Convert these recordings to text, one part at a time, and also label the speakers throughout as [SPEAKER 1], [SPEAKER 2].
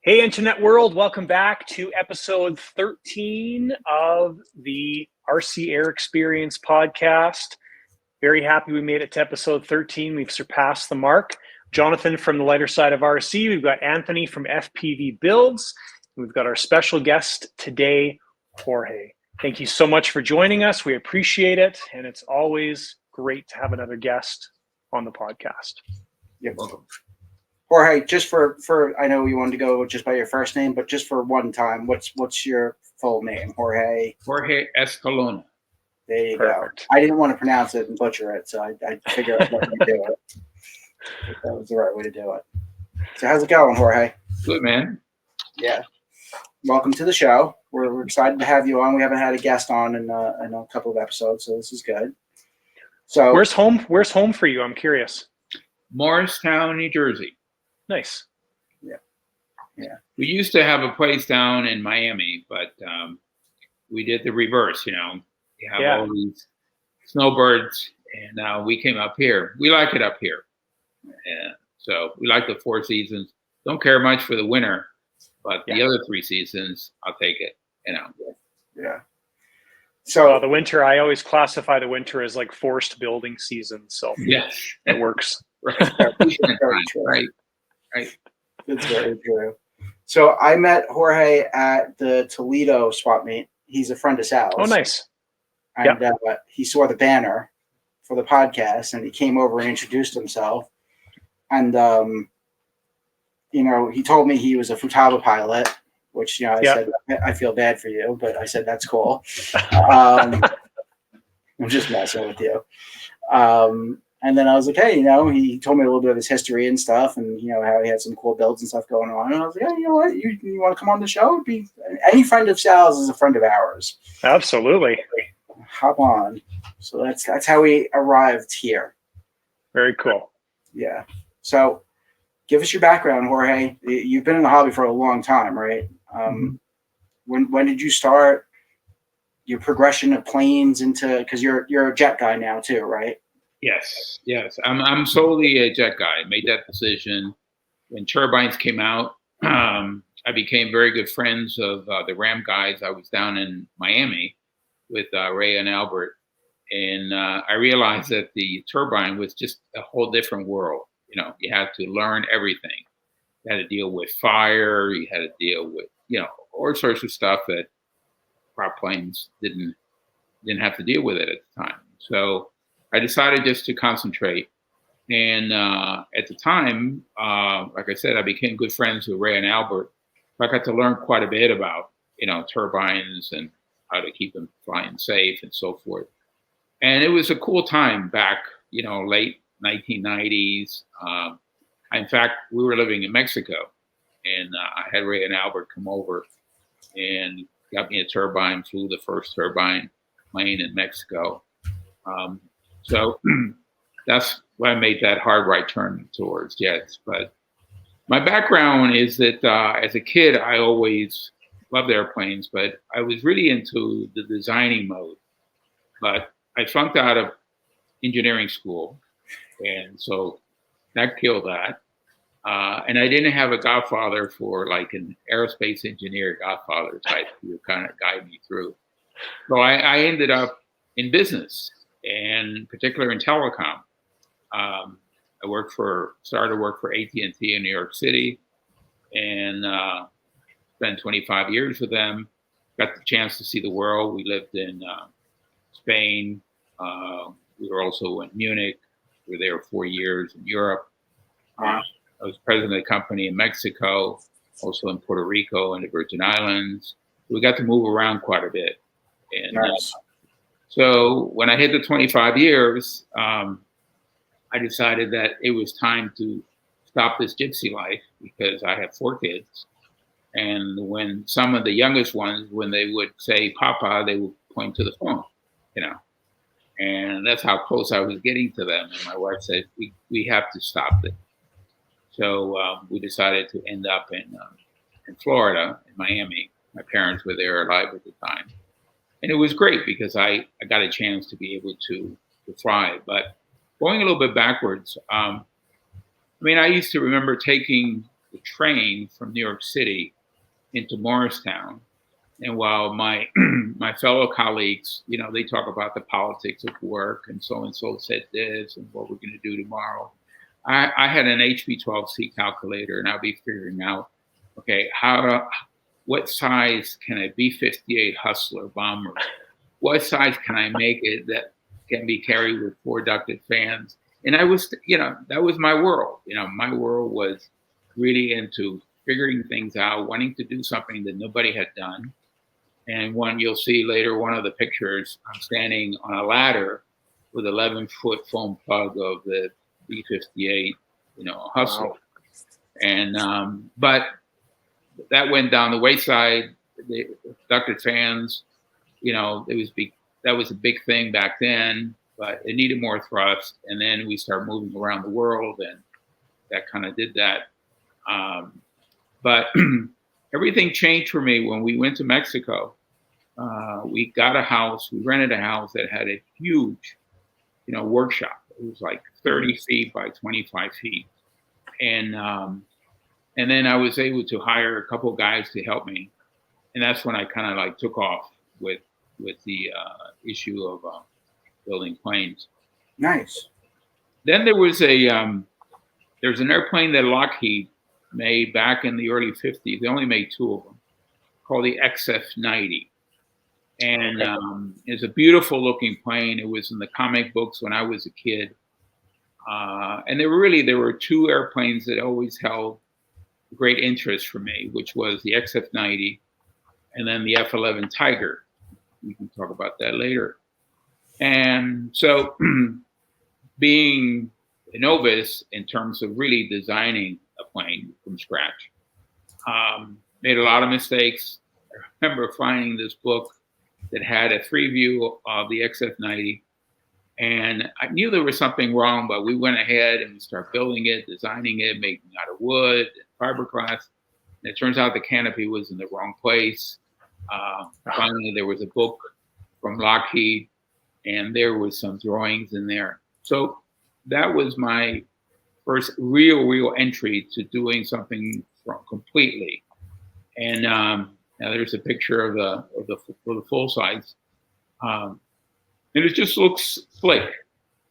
[SPEAKER 1] Hey, Internet world, welcome back to episode 13 of the RC Air Experience podcast. Very happy we made it to episode 13. We've surpassed the mark. Jonathan from the lighter side of RC. We've got Anthony from FPV Builds. We've got our special guest today, Jorge. Thank you so much for joining us. We appreciate it. And it's always great to have another guest on the podcast.
[SPEAKER 2] You're welcome. Jorge, just for I know you wanted to go just by your first name, but just for one time, what's your full name? Jorge
[SPEAKER 3] Escalona.
[SPEAKER 2] There you
[SPEAKER 1] Perfect.
[SPEAKER 2] go. I didn't want to pronounce it and butcher it, so I figured out what to do it. That was the right way to do it. So how's it going, Jorge?
[SPEAKER 3] Good, man.
[SPEAKER 2] Yeah. Welcome to the show. We're excited to have you on. We haven't had a guest on in a couple of episodes, so this is good. So
[SPEAKER 1] Where's home for you? I'm curious.
[SPEAKER 3] Morristown, New Jersey.
[SPEAKER 1] Nice.
[SPEAKER 2] Yeah.
[SPEAKER 3] We used to have a place down in Miami, but we did the reverse, You have all these snowbirds, and now we came up here. We like it up here. And so we like the 4 seasons. Don't care much for the winter, but the other 3 seasons, I'll take it,
[SPEAKER 2] Yeah. So
[SPEAKER 1] the winter, I always classify the winter as like forced building season. So
[SPEAKER 3] yes,
[SPEAKER 1] it works.
[SPEAKER 3] Right.
[SPEAKER 2] That's very true. So I met Jorge at the Toledo swap meet. He's a friend of Sal's.
[SPEAKER 1] Oh, nice.
[SPEAKER 2] And he saw the banner for the podcast, and he came over and introduced himself. And he told me he was a Futaba pilot, which I said I feel bad for you, but I said that's cool. I'm just messing with you. And then I was like, hey, he told me a little bit of his history and stuff, and how he had some cool builds and stuff going on. And I was like, hey, you know what? You want to come on the show? Any friend of Sal's is a friend of ours.
[SPEAKER 1] Absolutely.
[SPEAKER 2] Hop on. So that's how we arrived here.
[SPEAKER 1] Very cool.
[SPEAKER 2] Yeah. So give us your background, Jorge. You've been in the hobby for a long time, right? When did you start your progression of planes into, because you're a jet guy now too, right?
[SPEAKER 3] Yes. I'm solely a jet guy. I made that decision when turbines came out. I became very good friends of the Ram guys. I was down in Miami with Ray and Albert, and I realized that the turbine was just a whole different world. You had to learn everything. You had to deal with fire. You had to deal with all sorts of stuff that prop planes didn't have to deal with it at the time. So I decided just to concentrate. And at the time, like I said, I became good friends with Ray and Albert. So I got to learn quite a bit about, turbines and how to keep them flying safe and so forth. And it was a cool time back, late 1990s. In fact, we were living in Mexico, and I had Ray and Albert come over and got me a turbine, flew the first turbine plane in Mexico. So that's why I made that hard right turn towards jets. But my background is that as a kid, I always loved airplanes, but I was really into the designing mode. But I flunked out of engineering school, and so that killed that. And I didn't have a godfather for like an aerospace engineer godfather type who kind of guide me through. So I ended up in business, and in particular in telecom. I started to work for AT&T in New York City, and spent 25 years with them. Got the chance to see the world. We lived in Spain. We were also in Munich. We were there 4 years in Europe. I was president of the company in Mexico, also in Puerto Rico and the Virgin Islands. We got to move around quite a bit. And
[SPEAKER 2] Nice.
[SPEAKER 3] so when I hit the 25 years, I decided that it was time to stop this gypsy life because I have 4 kids. And when some of the youngest ones, when they would say Papa, they would point to the phone, and that's how close I was getting to them. And my wife said, we have to stop it. So we decided to end up in Florida, in Miami. My parents were there alive at the time. And it was great because I got a chance to be able to fly. But going a little bit backwards, I used to remember taking the train from New York City into Morristown. And while my my fellow colleagues, they talk about the politics of work and so said this and what we're going to do tomorrow, I had an HP-12C calculator, and I'll be figuring out, okay, what size can a B-58 Hustler bomber? What size can I make it that can be carried with 4 ducted fans? And I was, that was my world. My world was really into figuring things out, wanting to do something that nobody had done. And you'll see later, one of the pictures, I'm standing on a ladder with 11-foot foam plug of the B-58, Hustler. Wow. And, but that went down the wayside. The ducted fans, that was a big thing back then, but it needed more thrust. And then we started moving around the world, and that kind of did that. But everything changed for me when we went to Mexico. We rented a house that had a huge, workshop. It was like 30 feet by 25 feet. And then I was able to hire a couple of guys to help me. And that's when I kind of like took off with the issue of building planes.
[SPEAKER 2] Nice.
[SPEAKER 3] Then there was there's an airplane that Lockheed made back in the early 50s. They only made 2 of them, called the XF-90. And it's a beautiful looking plane. It was in the comic books when I was a kid. And there were 2 airplanes that always held great interest for me, which was the XF-90 and then the F-11 Tiger. We can talk about that later. And so being a novice in terms of really designing a plane from scratch, made a lot of mistakes. I remember finding this book that had a free view of the XF-90, and I knew there was something wrong, but we went ahead and we started building it, designing it, making it out of wood and fiberglass. And it turns out the canopy was in the wrong place. Finally, there was a book from Lockheed, and there was some drawings in there. So that was my first real entry to doing something completely. And now there's a picture of the full size. And it just looks slick.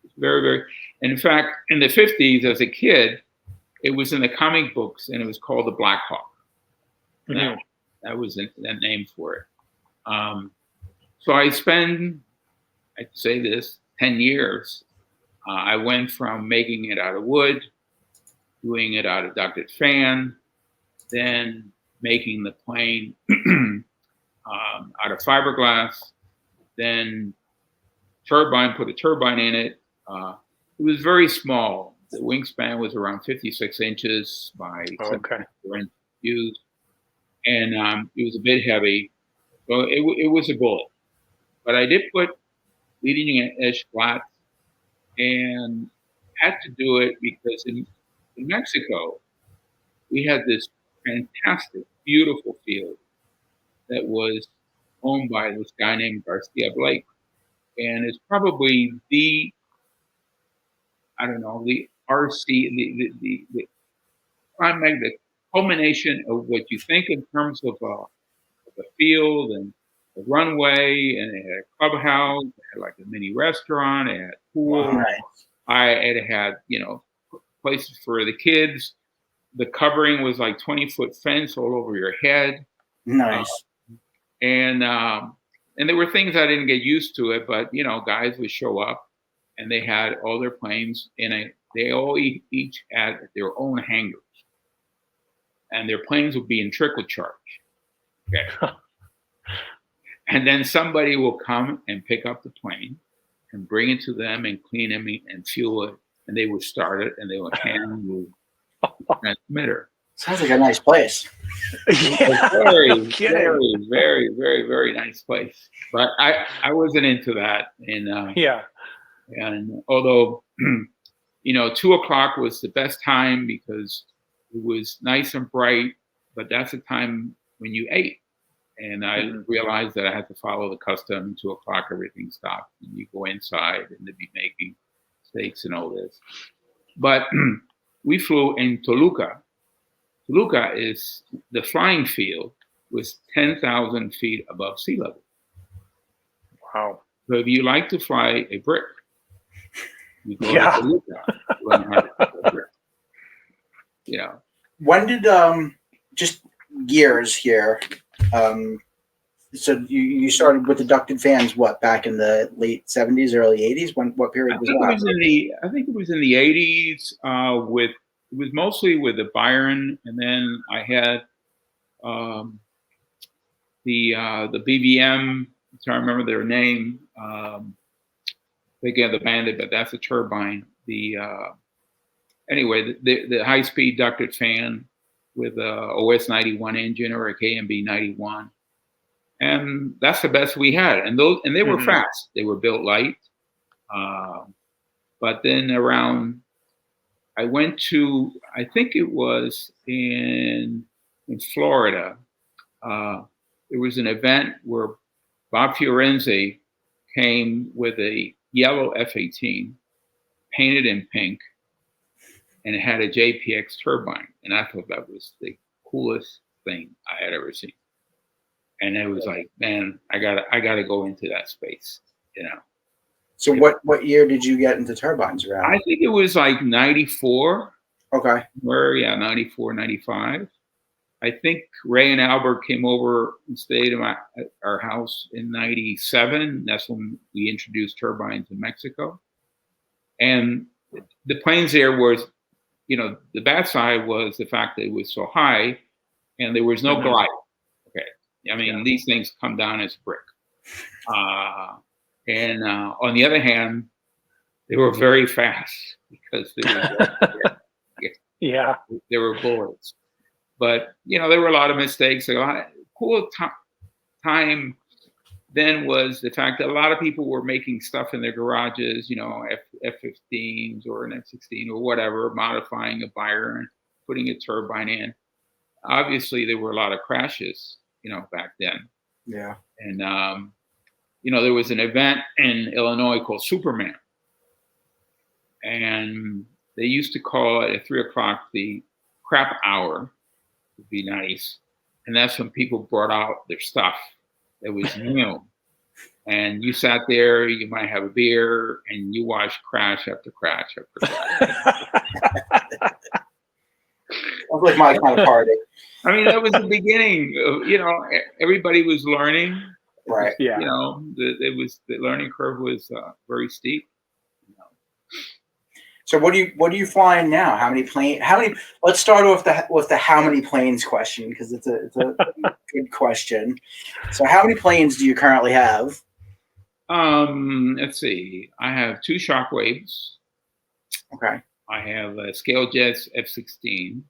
[SPEAKER 3] It's very, very, and in fact, in the 50s as a kid, it was in the comic books, and it was called the Black Hawk. Mm-hmm. That was that name for it. So I spent, I'd say this, 10 years. I went from making it out of wood, doing it out of ducted fan, then making the plane out of fiberglass, then put a turbine in it. It was very small. The wingspan was around 56 inches by 74 inches, and it was a bit heavy. So it was a bullet. But I did put leading edge flats, and had to do it because in Mexico, we had this fantastic, beautiful field that was owned by this guy named Garcia Blake. And it's probably the RC, the culmination of what you think in terms of the field and the runway, and it had a clubhouse, it had like a mini restaurant, it had pool. Right. It had, places for the kids. The covering was like 20-foot fence all over your head.
[SPEAKER 2] Nice.
[SPEAKER 3] And there were things I didn't get used to it, but guys would show up, and they had all their planes they all each had their own hangars, and their planes would be in trickle charge. Okay. And then somebody will come and pick up the plane and bring it to them and clean it and fuel it, and they would start it, and they would hand you the transmitter.
[SPEAKER 2] Sounds like a nice place.
[SPEAKER 3] Yeah, very, very, very, very, very nice place. But I wasn't into that. And and although 2:00 was the best time because it was nice and bright, but that's the time when you ate. And I realized that I had to follow the custom. 2:00, everything stopped, and you go inside, and they'd be making steaks and all this. But we flew in Toluca Toluca is the flying field was 10,000 feet above sea level.
[SPEAKER 1] Wow.
[SPEAKER 3] So if you like to fly a brick, you go
[SPEAKER 1] Yeah.
[SPEAKER 3] to Toluca, learn how to fly a brick. Yeah.
[SPEAKER 2] When did just gears here? So you started with the ducted fans back in the late 70s, early 80s? What period was that?
[SPEAKER 3] I think it was in the 80s. It was mostly with the Byron, and then I had the BVM. So I remember their name. Again, the Bandit, but that's a turbine. Anyway, the high speed ducted fan with a OS 91 engine or a KMB 91. And that's the best we had. And they were fast. They were built light. But then I went to, I think it was in Florida. There was an event where Bob Fiorenzi came with a yellow F-18 painted in pink, and it had a JPX turbine. And I thought that was the coolest thing I had ever seen. And it was like, man, I gotta go into that space, you know.
[SPEAKER 2] So what year did you get into turbines around?
[SPEAKER 3] I think it was like 94.
[SPEAKER 2] Okay.
[SPEAKER 3] 94, 95. I think Ray and Albert came over and stayed at our house in 97. That's when we introduced turbines in Mexico. And the planes there was, you know, the bad side was the fact that it was so high and there was no glide. Okay. I mean, these things come down as brick. And on the other hand, they were very fast because they were bullets. But, you know, there were a lot of mistakes. A cool time then was the fact that a lot of people were making stuff in their garages, you know, F-15s or an F-16 or whatever, modifying a Byron, putting a turbine in. Obviously, there were a lot of crashes, you know, back then.
[SPEAKER 2] Yeah.
[SPEAKER 3] And, you know, there was an event in Illinois called Superman. And they used to call it at 3 o'clock the crap hour. Would be nice. And that's when people brought out their stuff that was new. And you sat there, you might have a beer, and you watched crash after crash after crash.
[SPEAKER 2] Sounds like my kind of party.
[SPEAKER 3] I mean, that was the beginning of, you know, everybody was learning.
[SPEAKER 2] Right.
[SPEAKER 3] Yeah. You know, the learning curve was very steep. You know.
[SPEAKER 2] So what are you flying now? Let's start off with the how many planes question, because it's a good question. So how many planes do you currently have?
[SPEAKER 3] Let's see. I have 2 Shockwaves.
[SPEAKER 2] Okay.
[SPEAKER 3] I have a Scale Jets F-16.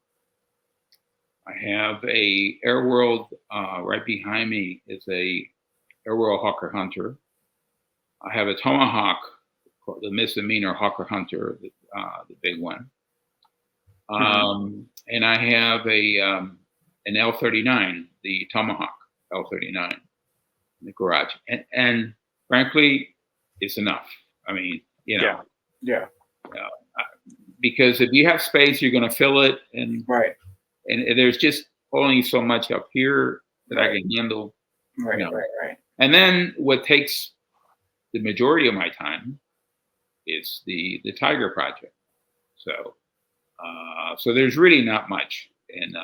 [SPEAKER 3] I have a Airworld right behind me is a Airworld Hawker Hunter. I have a Tomahawk, the misdemeanor Hawker Hunter, the big one. And I have an L-39, the Tomahawk L-39 in the garage. And frankly, it's enough. I mean, you know.
[SPEAKER 2] Yeah.
[SPEAKER 3] Because if you have space, you're going to fill it. And
[SPEAKER 2] right.
[SPEAKER 3] And there's just only so much up here that I can handle.
[SPEAKER 2] Right,
[SPEAKER 3] you know.
[SPEAKER 2] right.
[SPEAKER 3] And then what takes the majority of my time is the Tiger project. So there's really not much. And,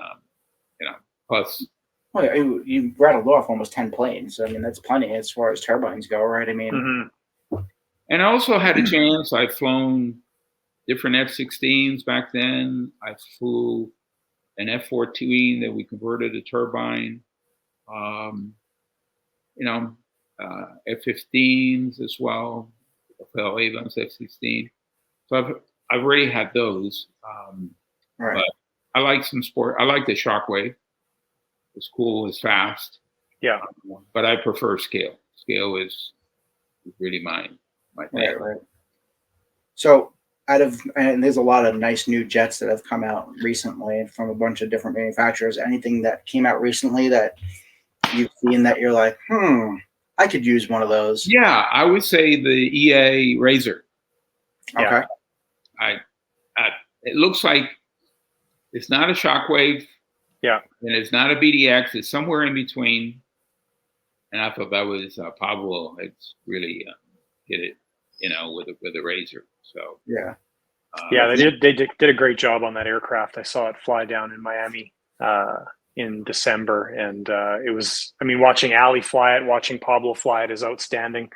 [SPEAKER 3] you know, plus.
[SPEAKER 2] Well, you rattled off almost 10 planes. I mean, that's plenty as far as turbines go, right? I mean.
[SPEAKER 3] And I also had a chance. I've flown different F-16s back then. I flew an F-14 that we converted to turbine. You know, F-15s as well. F-11s, F-16. So I've already had those.
[SPEAKER 2] Right.
[SPEAKER 3] But I like some sport. I like the Shockwave. It's cool. It's fast.
[SPEAKER 1] Yeah.
[SPEAKER 3] But I prefer Scale. Scale is really my thing.
[SPEAKER 2] Right. So and there's a lot of nice new jets that have come out recently from a bunch of different manufacturers. Anything that came out recently that you've seen that you're like, I could use one of those?
[SPEAKER 3] Yeah, I would say the EA Razor.
[SPEAKER 2] Okay.
[SPEAKER 3] It looks like it's not a Shockwave
[SPEAKER 1] Yeah.
[SPEAKER 3] And it's not a BDX. It's somewhere in between. And I thought that was Pablo. It's really did it, with a razor. So
[SPEAKER 2] Yeah.
[SPEAKER 1] Yeah, they did a great job on that aircraft. I saw it fly down in Miami in December, and it was. I mean, watching Ali fly it, watching Pablo fly it is outstanding.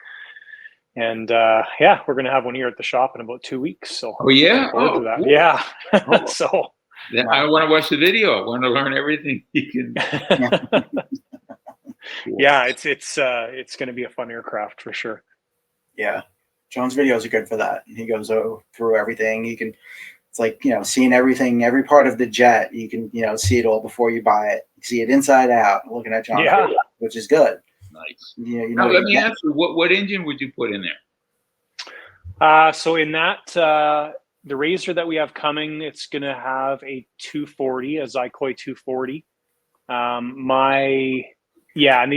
[SPEAKER 1] And yeah, we're gonna have one here at the shop in about 2 weeks. So
[SPEAKER 3] oh yeah,
[SPEAKER 1] looking forward to that.
[SPEAKER 3] Cool.
[SPEAKER 1] Yeah.
[SPEAKER 3] Oh.
[SPEAKER 1] So
[SPEAKER 3] I want to watch the video. I want to learn everything you can. Cool.
[SPEAKER 1] Yeah, it's going to be a fun aircraft for sure.
[SPEAKER 2] Yeah, John's videos are good for that. He goes through everything. It's like, seeing everything, every part of the jet. You can, see it all before you buy it. You see it inside out. Looking at John's video, which is good.
[SPEAKER 3] Nice.
[SPEAKER 2] Now
[SPEAKER 3] let me ask you, what engine would you put in
[SPEAKER 1] there? So in that, the razor that we have coming, it's going to have a 240, a Zykoy 240.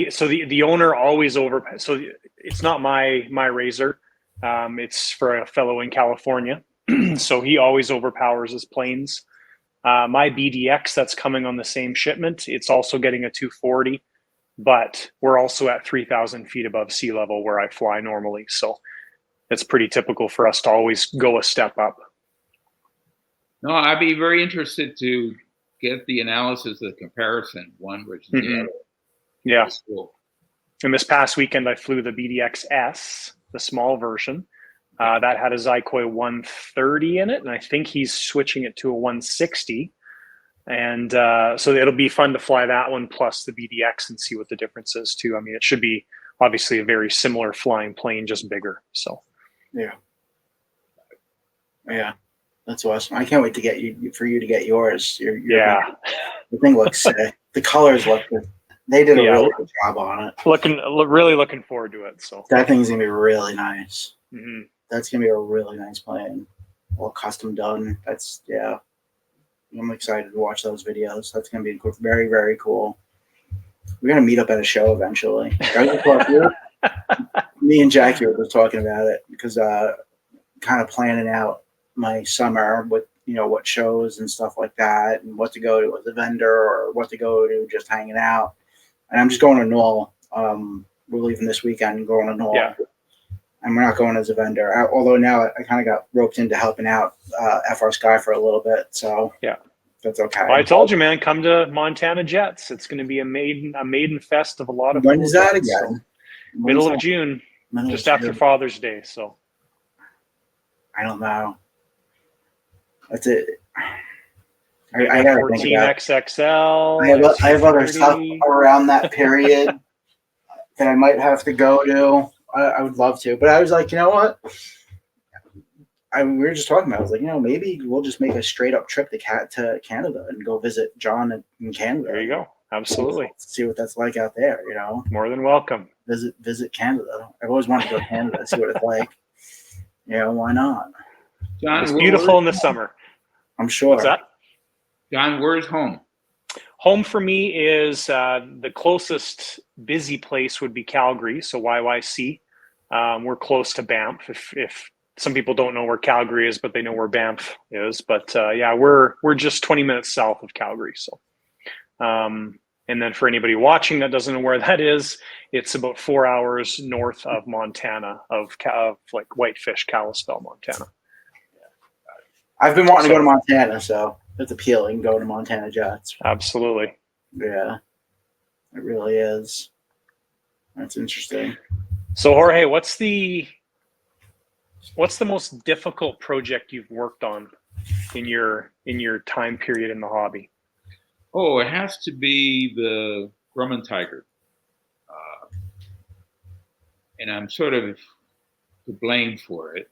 [SPEAKER 1] So the owner always so it's not my razor. It's for a fellow in California. So he always overpowers his planes. My BDX that's coming on the same shipment, it's also getting a 240, but we're also at 3,000 feet above sea level where I fly normally. So it's pretty typical for us to always go a step up.
[SPEAKER 3] No, I'd be very interested to get the analysis of the comparison, one versus the other.
[SPEAKER 1] Yeah.
[SPEAKER 3] Cool.
[SPEAKER 1] And this past weekend, I flew the BDX S, the small version. That had a Zykoy 130 in it, and I think he's switching it to a 160. And so it'll be fun to fly that one plus the BDX and see what the difference is too. I mean, it should be obviously a very similar flying plane, just bigger. So
[SPEAKER 2] yeah, that's awesome. I can't wait to for you to get yours.
[SPEAKER 1] Yeah,
[SPEAKER 2] the thing looks sick. The colors look good. They did a really good job on it.
[SPEAKER 1] Really looking forward to it. So
[SPEAKER 2] that thing's gonna be really nice.
[SPEAKER 1] Mm-hmm.
[SPEAKER 2] That's gonna be a really nice plane, all custom done. I'm excited to watch those videos. That's gonna be very, very cool. We're gonna meet up at a show eventually. Me and Jackie were just talking about it because kind of planning out my summer with what shows and stuff like that, and what to go to as a vendor or what to go to just hanging out. And I'm just going to Knoll. We're leaving this weekend and going to Knoll.
[SPEAKER 1] Yeah.
[SPEAKER 2] And we're not going as a vendor. Although now I kind of got roped into helping out FR Sky for a little bit. So
[SPEAKER 1] yeah,
[SPEAKER 2] that's okay.
[SPEAKER 1] Well, I told you, man, come to Montana Jets. It's going to be a maiden fest of a lot of.
[SPEAKER 2] When is that again?
[SPEAKER 1] Middle of June, just after Father's Day. So
[SPEAKER 2] I don't know. That's it. I got
[SPEAKER 1] 14 XXL.
[SPEAKER 2] I have other stuff around that period that I might have to go to. I would love to, but I was like, you know what? We were just talking about. I was like, maybe we'll just make a straight up trip to Canada and go visit John in Canada.
[SPEAKER 1] There you go. Absolutely.
[SPEAKER 2] See what that's like out there.
[SPEAKER 1] More than welcome.
[SPEAKER 2] Visit Canada. I've always wanted to go to Canada, see what it's like. Why not?
[SPEAKER 3] John,
[SPEAKER 1] it's beautiful in the summer.
[SPEAKER 2] I'm sure.
[SPEAKER 1] What's that?
[SPEAKER 3] John, where's home?
[SPEAKER 1] Home for me is the closest busy place would be Calgary, so YYC. We're close to Banff. If some people don't know where Calgary is, but they know where Banff is. But yeah, we're just 20 minutes south of Calgary. So, and then for anybody watching that doesn't know where that is, it's about 4 hours north of Montana, of like Whitefish, Kalispell, Montana.
[SPEAKER 2] I've been wanting to go to Montana, so it's appealing going to Montana Jets.
[SPEAKER 1] Absolutely.
[SPEAKER 2] Yeah, it really is. That's interesting.
[SPEAKER 1] So Jorge, what's the most difficult project you've worked on in your time period in the hobby?
[SPEAKER 3] Oh, it has to be the Grumman Tiger. And I'm sort of to blame for it.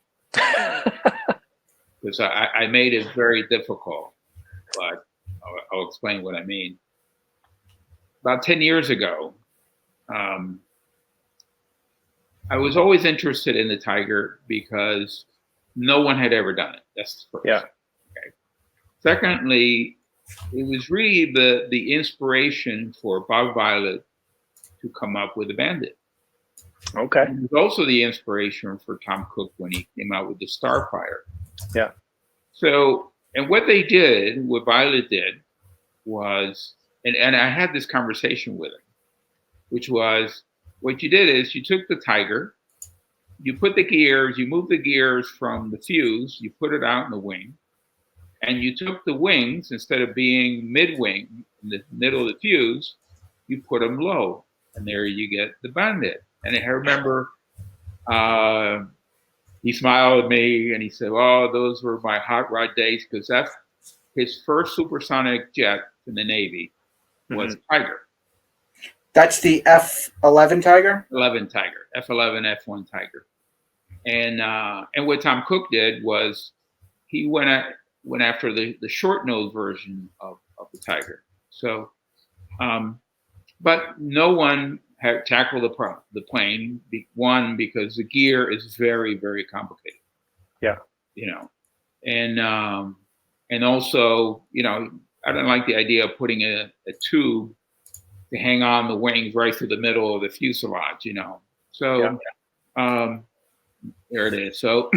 [SPEAKER 3] Because I made it very difficult, but I'll explain what I mean. About 10 years ago, I was always interested in the Tiger because no one had ever done it. That's the first.
[SPEAKER 1] Yeah.
[SPEAKER 3] Okay. Secondly, it was really the inspiration for Bob Violet to come up with the Bandit.
[SPEAKER 1] Okay.
[SPEAKER 3] It was also the inspiration for Tom Cook when he came out with the Starfire.
[SPEAKER 1] Yeah.
[SPEAKER 3] So, and what Violet did was and I had this conversation with him, which was, what you did is you took the Tiger, you put the gears, you moved the gears from the fuse, you put it out in the wing, and you took the wings, instead of being mid-wing in the middle of the fuse, you put them low, and there you get the Bandit. And I remember he smiled at me and he said, "Oh, those were my hot rod days," because that's his first supersonic jet in the Navy was Tiger.
[SPEAKER 2] That's the F-11 Tiger?
[SPEAKER 3] 11 Tiger, F-11, F-1 Tiger. And what Tom Cook did was he went after the short nose version of the Tiger. So, but no one had tackled the plane. One, because the gear is very, very complicated.
[SPEAKER 1] Yeah.
[SPEAKER 3] And also, I don't like the idea of putting a tube to hang on the wings right through the middle of the fuselage, So there it is. So,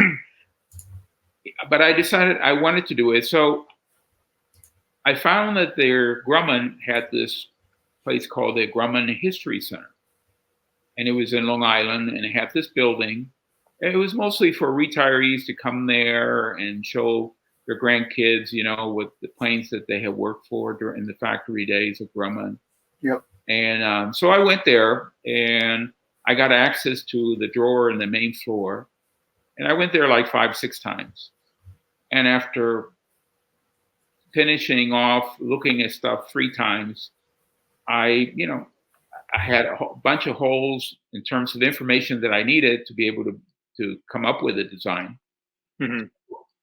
[SPEAKER 3] but I decided I wanted to do it. So I found that Grumman had this place called the Grumman History Center. And it was in Long Island, and it had this building. And it was mostly for retirees to come there and show their grandkids, with the planes that they had worked for during the factory days of Grumman.
[SPEAKER 2] Yep.
[SPEAKER 3] And so I went there, and I got access to the drawer in the main floor. And I went there like 5-6 times. And after finishing off looking at stuff 3 times, I had a bunch of holes in terms of information that I needed to be able to come up with a design.
[SPEAKER 1] Mm-hmm.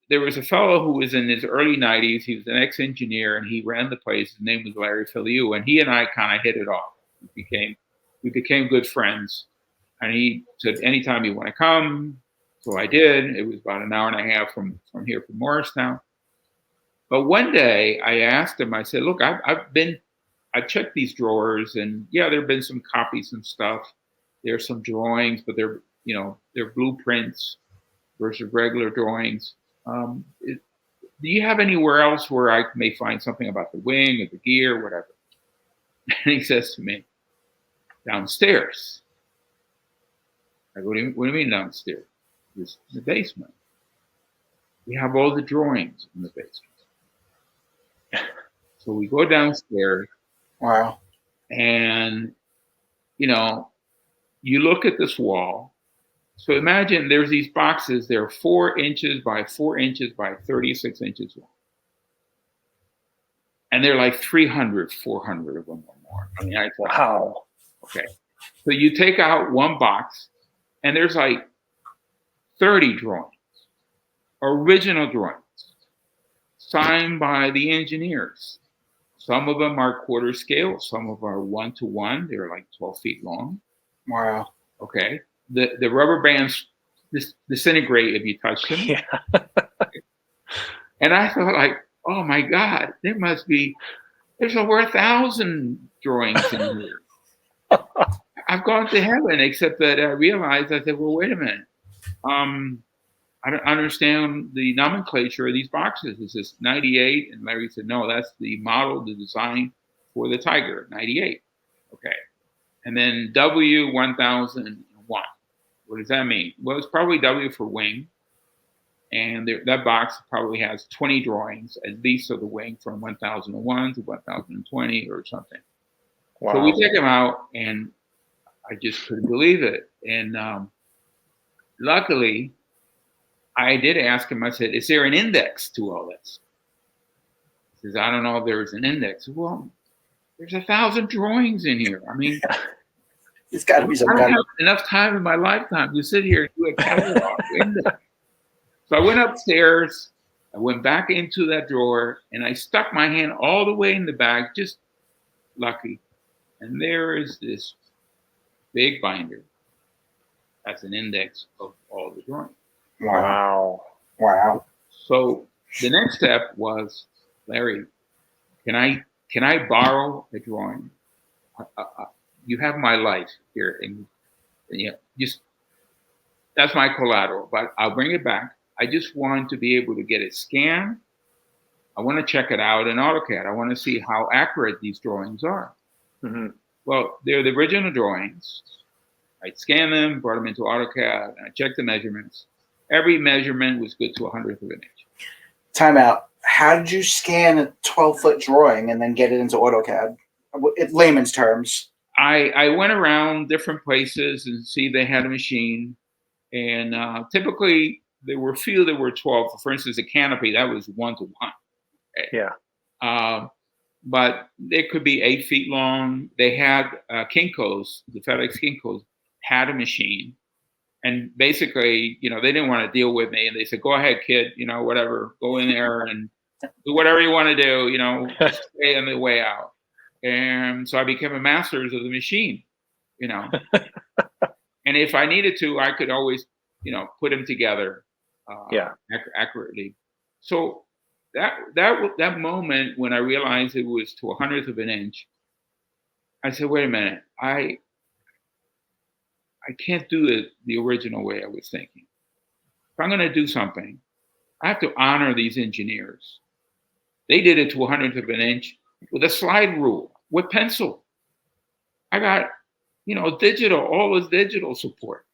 [SPEAKER 3] There was a fellow who was in his early 90s. He was an ex-engineer, and he ran the place. His name was Larry Filiu, and he and I kind of hit it off. We became good friends. And he said, "Anytime you want to come." So I did. It was about an hour and a half from here, from Morristown. But one day I asked him, I said, "Look, I've checked these drawers, and yeah, there have been some copies and stuff. There's some drawings, but they're blueprints versus regular drawings. Do you have anywhere else where I may find something about the wing or the gear, whatever?" And he says to me, "Downstairs." I go, what do you mean downstairs? It's the basement. We have all the drawings in the basement. So we go downstairs.
[SPEAKER 2] Wow.
[SPEAKER 3] And, you look at this wall. So imagine there's these boxes. They're 4 inches by 4 inches by 36 inches long. And they're like 300, 400 of them or more. I mean,
[SPEAKER 1] wow.
[SPEAKER 3] Okay. So you take out one box, and there's like 30 drawings, original drawings, signed by the engineers. Some of them are quarter scale. Some of them are 1-to-1. They're like 12 feet long.
[SPEAKER 2] Wow.
[SPEAKER 3] Okay. The rubber bands disintegrate if you touch them.
[SPEAKER 1] Yeah.
[SPEAKER 3] And I thought, like, oh my God, there's over 1,000 drawings in here. I've gone to heaven, except that I realized, I said, well, wait a minute. I don't understand the nomenclature of these boxes. Is this 98? And Larry said, no, that's the model, the design for the Tiger, 98. Okay. And then W1001. What does that mean? Well, it's probably W for wing. And that box probably has 20 drawings, at least of the wing, from 1001 to 1020 or something.
[SPEAKER 1] Wow.
[SPEAKER 3] So we take them out, and I just couldn't believe it. And luckily, I did ask him, I said, is there an index to all this? He says, I don't know if there is an index. Well, there's 1,000 drawings in here. I mean,
[SPEAKER 2] it's got to be some
[SPEAKER 3] I don't
[SPEAKER 2] kind
[SPEAKER 3] have enough time in my lifetime to sit here and do a catalog index. So I went upstairs, I went back into that drawer, and I stuck my hand all the way in the bag, just lucky. And there is this big binder. That's an index of all the drawings.
[SPEAKER 1] Wow.
[SPEAKER 2] Wow.
[SPEAKER 3] So the next step was, Larry, can I borrow a drawing? You have my life here, and just that's my collateral. But I'll bring it back. I just want to be able to get it scanned I want to check it out in AutoCAD. I want to see how accurate these drawings are.
[SPEAKER 1] Mm-hmm.
[SPEAKER 3] Well, they're the original drawings. I scanned them, brought them into AutoCAD, and I checked the measurements. Every measurement was good to 100th of an inch.
[SPEAKER 2] Time out. How did you scan a 12-foot drawing and then get it into AutoCAD? In layman's terms.
[SPEAKER 3] I went around different places and see they had a machine. And typically, there were few that were 12. For instance, a canopy, that was 1-to-1.
[SPEAKER 1] Yeah.
[SPEAKER 3] But it could be 8 feet long. They had Kinko's, the FedEx Kinko's, had a machine. And basically, they didn't want to deal with me. And they said, go ahead, kid, whatever, go in there and do whatever you want to do, just stay on the way out. And so I became a master of the machine, And if I needed to, I could always, put them together accurately. So that moment when I realized it was to 100th of an inch, I said, wait a minute, I can't do it the original way I was thinking. If I'm going to do something, I have to honor these engineers. They did it to 100th of an inch with a slide rule, with pencil. I got, digital, all this digital support.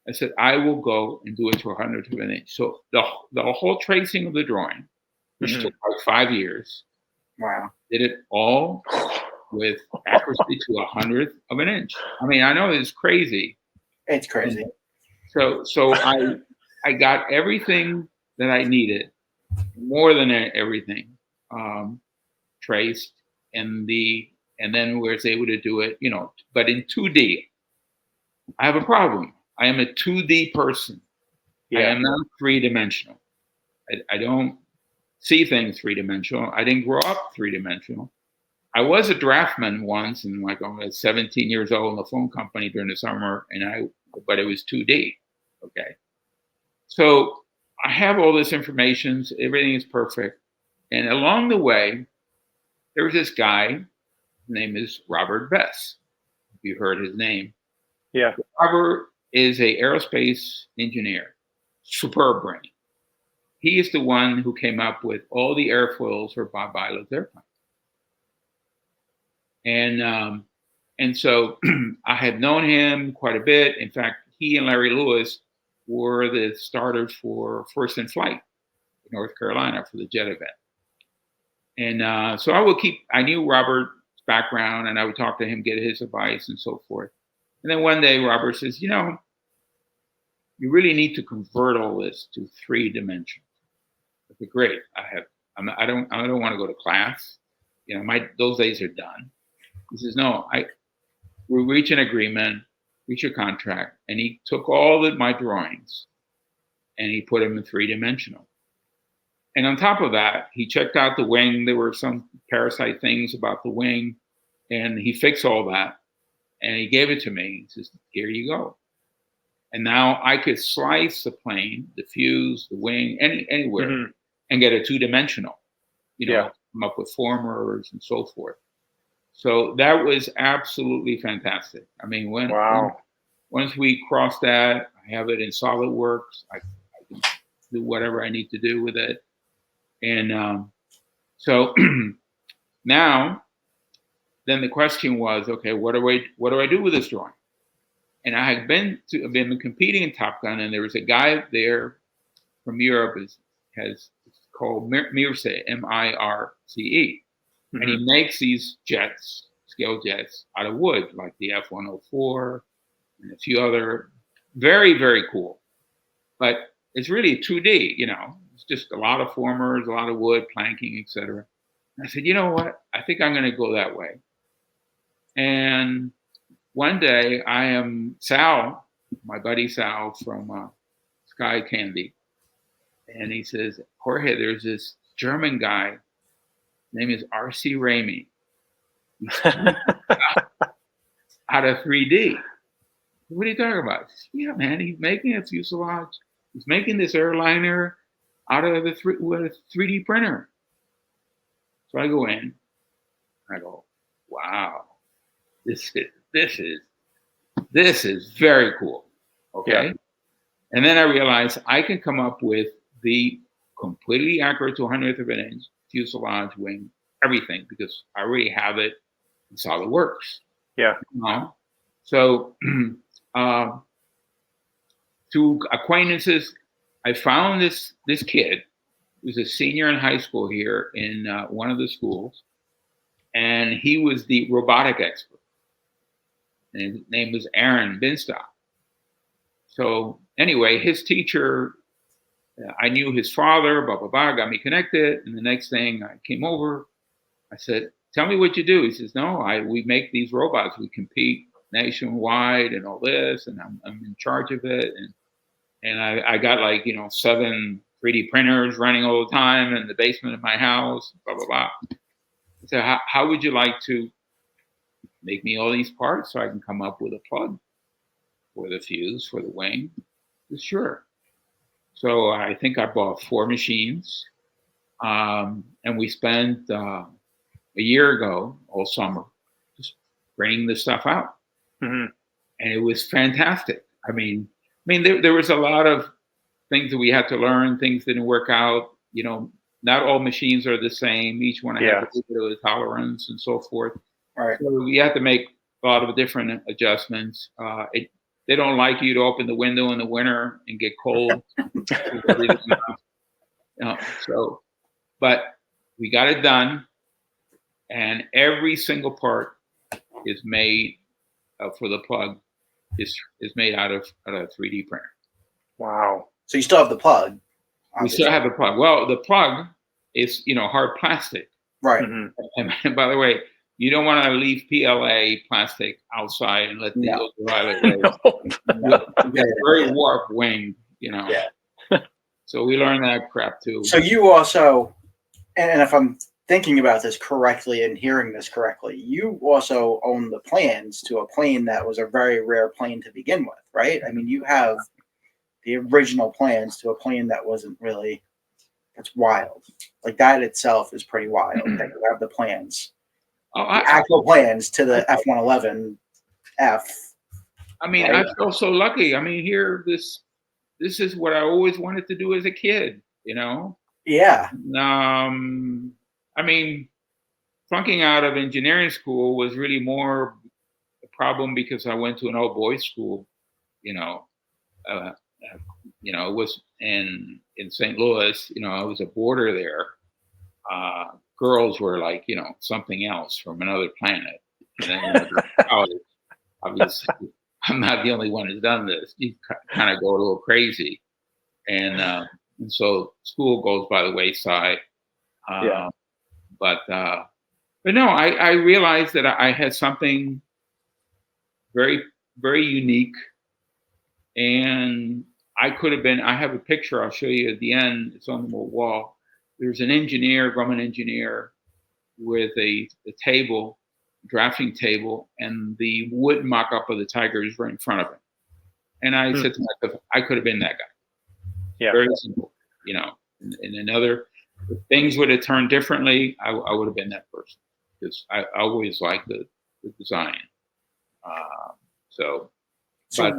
[SPEAKER 3] I said, I will go and do it to 100th of an inch. So the whole tracing of the drawing, which took like 5 years.
[SPEAKER 2] Wow.
[SPEAKER 3] Did it all with accuracy to 100th of an inch. I mean, I know it's crazy.
[SPEAKER 2] It's crazy.
[SPEAKER 3] So I got everything that I needed, more than everything, traced, and then we was able to do it, but in 2D. I have a problem. I am a 2D person. Yeah. I am not 3-dimensional. I don't see things 3-dimensional. I didn't grow up 3-dimensional. I was a draftsman once, and I was 17 years old in a phone company during the summer, but it was 2D. Okay. So I have all this information. Everything is perfect. And along the way, there was this guy. His name is Robert Bess. If you heard his name.
[SPEAKER 1] Yeah.
[SPEAKER 3] Robert is an aerospace engineer. Superb brain. He is the one who came up with all the airfoils for Bob Violet's airplane. And so I had known him quite a bit. In fact, he and Larry Lewis were the starters for First in Flight in North Carolina for the jet event. And so I knew Robert's background, and I would talk to him, get his advice and so forth. And then one day Robert says, you you really need to convert all this to 3 dimensions. I said, great. I don't want to go to class. Those days are done. He says, no, we'll reach an agreement, reach a contract. And he took all of my drawings and he put them in 3-dimensional. And on top of that, he checked out the wing. There were some parasite things about the wing, and he fixed all that. And he gave it to me. He says, here you go. And now I could slice the plane, the fuse, the wing, anywhere, and get a 2-dimensional, come up with formers and so forth. So that was absolutely fantastic. I mean, once we cross that, I have it in SolidWorks. I can do whatever I need to do with it. And so now, then the question was, okay, what do I do with this drawing? And I had been competing in Top Gun, and there was a guy there from Europe. It's called Mirce, M-I-R-C-E, and he makes these jets, scale jets, out of wood, like the F-104 and a few other, very, very cool. But it's really 2D, It's just a lot of formers, a lot of wood, planking, etc. And I said, you know what? I think I'm going to go that way. And one day I am Sal, my buddy Sal from Sky Candy. And he says, Jorge, there's this German guy. His name is R.C. Ramey. Out of 3D. What are you talking about? Yeah, man, he's making a fuselage. He's making this airliner out of with a 3D printer. So I go in. And I go, wow, this is very cool. Okay. Yeah. And then I realized I can come up with the completely accurate to 100th of an inch fuselage, wing, everything, because I already have it in SolidWorks.
[SPEAKER 1] Yeah.
[SPEAKER 3] So through acquaintances, I found this kid who's a senior in high school here in one of the schools, and he was the robotic expert. And his name was Aaron Binstock. So anyway, his teacher, I knew his father, blah, blah, blah, got me connected. And the next thing I came over, I said, tell me what you do. He says, no, we make these robots. We compete nationwide and all this, and I'm in charge of it. And I got 7 3D printers running all the time in the basement of my house, blah, blah, blah. So how would you like to make me all these parts so I can come up with a plug for the fuse, for the wing? Sure. So I think I bought 4 machines, and we spent a year ago, all summer, just bringing this stuff out.
[SPEAKER 1] Mm-hmm.
[SPEAKER 3] And it was fantastic. I mean, there was a lot of things that we had to learn. Things didn't work out. Not all machines are the same. Each one has a little bit of a tolerance and so forth.
[SPEAKER 2] Right.
[SPEAKER 3] So we had to make a lot of different adjustments. They don't like you to open the window in the winter and get cold. But we got it done, and every single part is made for the plug is made out of a 3D printer.
[SPEAKER 1] Wow.
[SPEAKER 2] So you still have the plug.
[SPEAKER 3] Obviously. We still have the plug. Well, the plug is hard plastic.
[SPEAKER 2] Right.
[SPEAKER 1] Mm-hmm.
[SPEAKER 3] And by the way, you don't want to leave PLA plastic outside and let the ultraviolet rays. It's very warped wing,
[SPEAKER 2] Yeah.
[SPEAKER 3] So we learned that crap too.
[SPEAKER 2] So you also, and if I'm thinking about this correctly and hearing this correctly, you also own the plans to a plane that was a very rare plane to begin with, right? I mean, you have the original plans to a plane that wasn't really, that's wild. Like that itself is pretty wild that you have the plans. Actual plans to the F-111F.
[SPEAKER 3] I mean, right? I feel so lucky. I mean, here, this is what I always wanted to do as a kid,
[SPEAKER 2] Yeah.
[SPEAKER 3] I mean, flunking out of engineering school was really more a problem because I went to an all boys school, it was in St. Louis, I was a boarder there. Girls were like, something else from another planet. And then obviously, I'm not the only one who's done this. You kind of go a little crazy. And so school goes by the wayside. But no, I realized that I had something very, very unique. And I have a picture I'll show you at the end. It's on the wall. There's an engineer, Grumman engineer, with a table, drafting table, and the wood mock-up of the Tiger is right in front of him. And I said to myself, I could have been that guy.
[SPEAKER 1] Yeah.
[SPEAKER 3] Very simple. In another, if things would have turned differently, I would have been that person because I always liked the design. But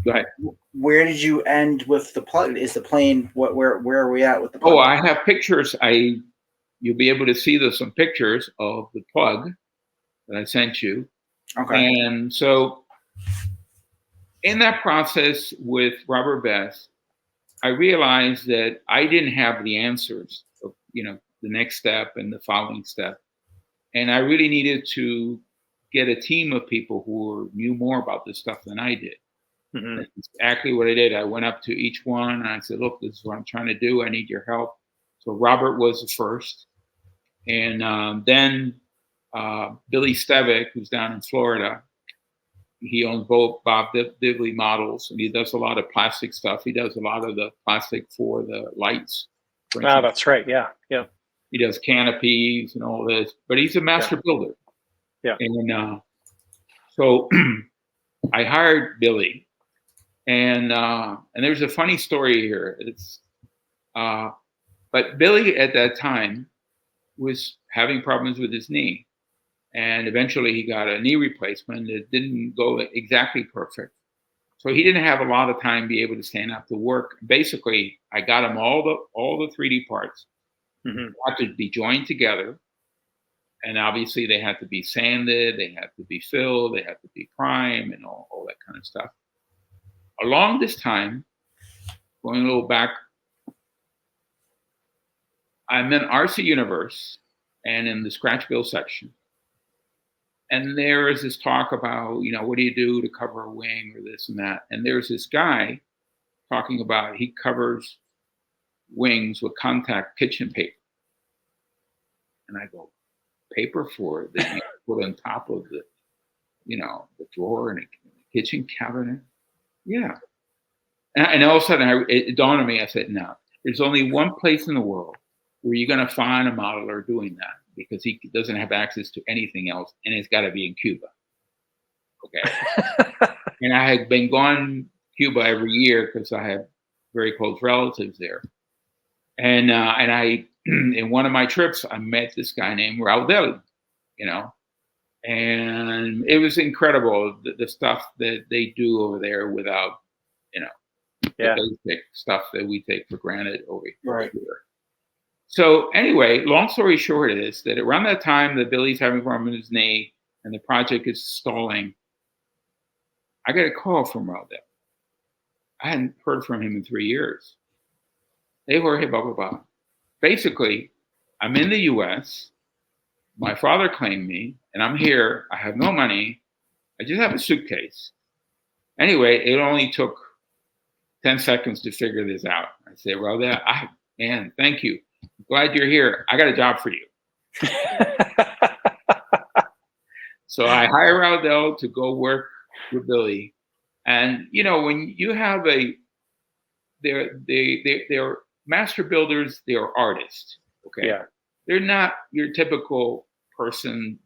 [SPEAKER 3] go ahead.
[SPEAKER 2] Where did you end with the plug? Is the plane? Where are we at with the plug?
[SPEAKER 3] Oh, I have pictures. You'll be able to see some pictures of the plug that I sent you.
[SPEAKER 2] Okay.
[SPEAKER 3] And so, in that process with Robert Best, I realized that I didn't have the answers of, the next step and the following step. And I really needed to get a team of people who knew more about this stuff than I did.
[SPEAKER 1] Mm-hmm.
[SPEAKER 3] That's exactly what I did. I went up to each one and I said, look, this is what I'm trying to do. I need your help. So Robert was the first. And then Billy Stevick, who's down in Florida, he owns both Bob Dibley models, and he does a lot of plastic stuff. He does a lot of the plastic for the lights.
[SPEAKER 1] Oh, that's right. Yeah. Yeah.
[SPEAKER 3] He does canopies and all this, but he's a master builder.
[SPEAKER 1] Yeah.
[SPEAKER 3] And so I hired Billy. And there's a funny story here. But Billy at that time was having problems with his knee, and eventually he got a knee replacement that didn't go exactly perfect. So he didn't have a lot of time to be able to stand up to work. Basically, I got him all the 3D parts,
[SPEAKER 1] Mm-hmm.
[SPEAKER 3] Have to be joined together. And obviously they have to be sanded, they have to be filled, they have to be primed and all that kind of stuff. Along this time, going a little back, I'm in RC Universe and in the scratch build section. And there is this talk about, what do you do to cover a wing or this and that? And there's this guy talking about he covers wings with contact kitchen paper. And I go, paper for that you put on top of the, the drawer in a kitchen cabinet? Yeah. And all of a sudden it dawned on me, I said, no, there's only one place in the world where you're going to find a modeler doing that, because he doesn't have access to anything else, and it's got to be in Cuba. Okay. And I had been going to Cuba every year because I have very close relatives there. And I, in one of my trips, I met this guy named Raudel, and it was incredible, the stuff that they do over there without, the basic stuff that we take for granted over here. So anyway, long story short is that around that time that Billy's having problems with his knee and the project is stalling, I got a call from Raudel. I hadn't heard from him in 3 years. Hey, Jorge, blah, blah, blah. Basically, I'm in the US. My father claimed me, and I'm here. I have no money. I just have a suitcase. Anyway, it only took 10 seconds to figure this out. I said, Raudel, man, thank you. I'm glad you're here. I got a job for you. So I hire Raudel to go work with Billy. And, when you have they're master builders, they're artists. Okay.
[SPEAKER 1] Yeah.
[SPEAKER 3] They're not your typical person.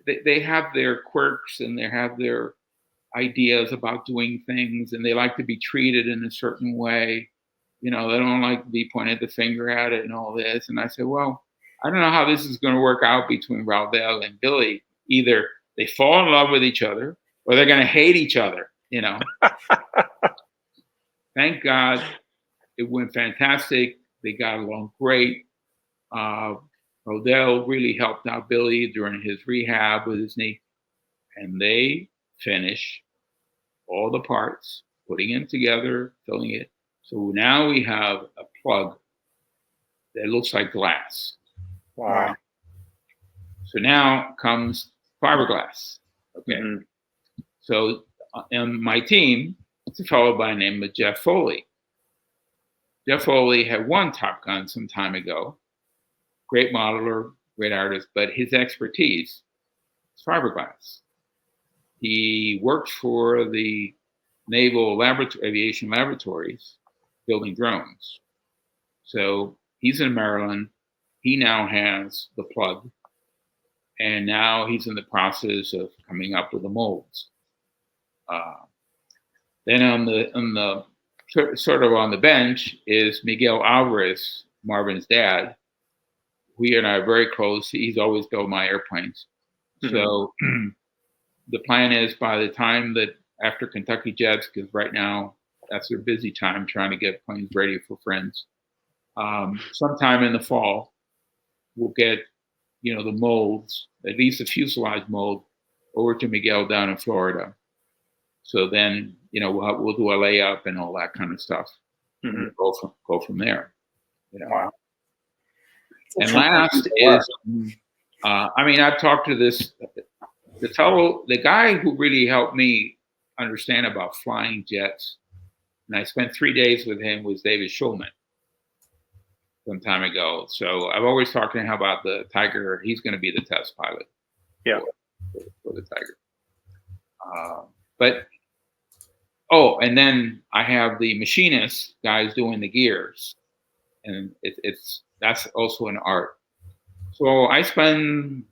[SPEAKER 3] They have their quirks and they have their ideas about doing things, and they like to be treated in a certain way. They don't like to be pointed the finger at it and all this. And I said, well, I don't know how this is going to work out between Raudel and Billy. Either they fall in love with each other or they're going to hate each other, Thank God it went fantastic. They got along great. Raudel really helped out Billy during his rehab with his knee. And they finish all the parts, putting it together, filling it. So now we have a plug that looks like glass.
[SPEAKER 1] Wow.
[SPEAKER 3] So now comes fiberglass. Okay.
[SPEAKER 1] Mm-hmm.
[SPEAKER 3] So on my team, it's a fellow by the name of Jeff Foley. Jeff Foley had won Top Gun some time ago. Great modeler, great artist, but his expertise is fiberglass. He worked for the Naval Aviation Laboratories building drones. So he's in Maryland. He now has the plug. And now he's in the process of coming up with the molds. Then on the sort of on the bench is Miguel Alvarez, Marvin's dad. We and I are very close. He's always built my airplanes. Mm-hmm. So the plan is by the time that after Kentucky Jets, because right now that's their busy time trying to get planes ready for friends. Sometime in the fall, we'll get, the molds, at least the fuselage mold, over to Miguel down in Florida. So then, we'll do a layup and all that kind of stuff. Mm-hmm. And go from there.
[SPEAKER 1] Wow.
[SPEAKER 3] And last is, I've talked to the guy who really helped me understand about flying jets, and I spent 3 days with him, was David Schulman some time ago. So I've always talked to him about the Tiger. He's going to be the test pilot.
[SPEAKER 1] Yeah.
[SPEAKER 3] For the Tiger. And then I have the machinist guys doing the gears, and that's also an art. So I spend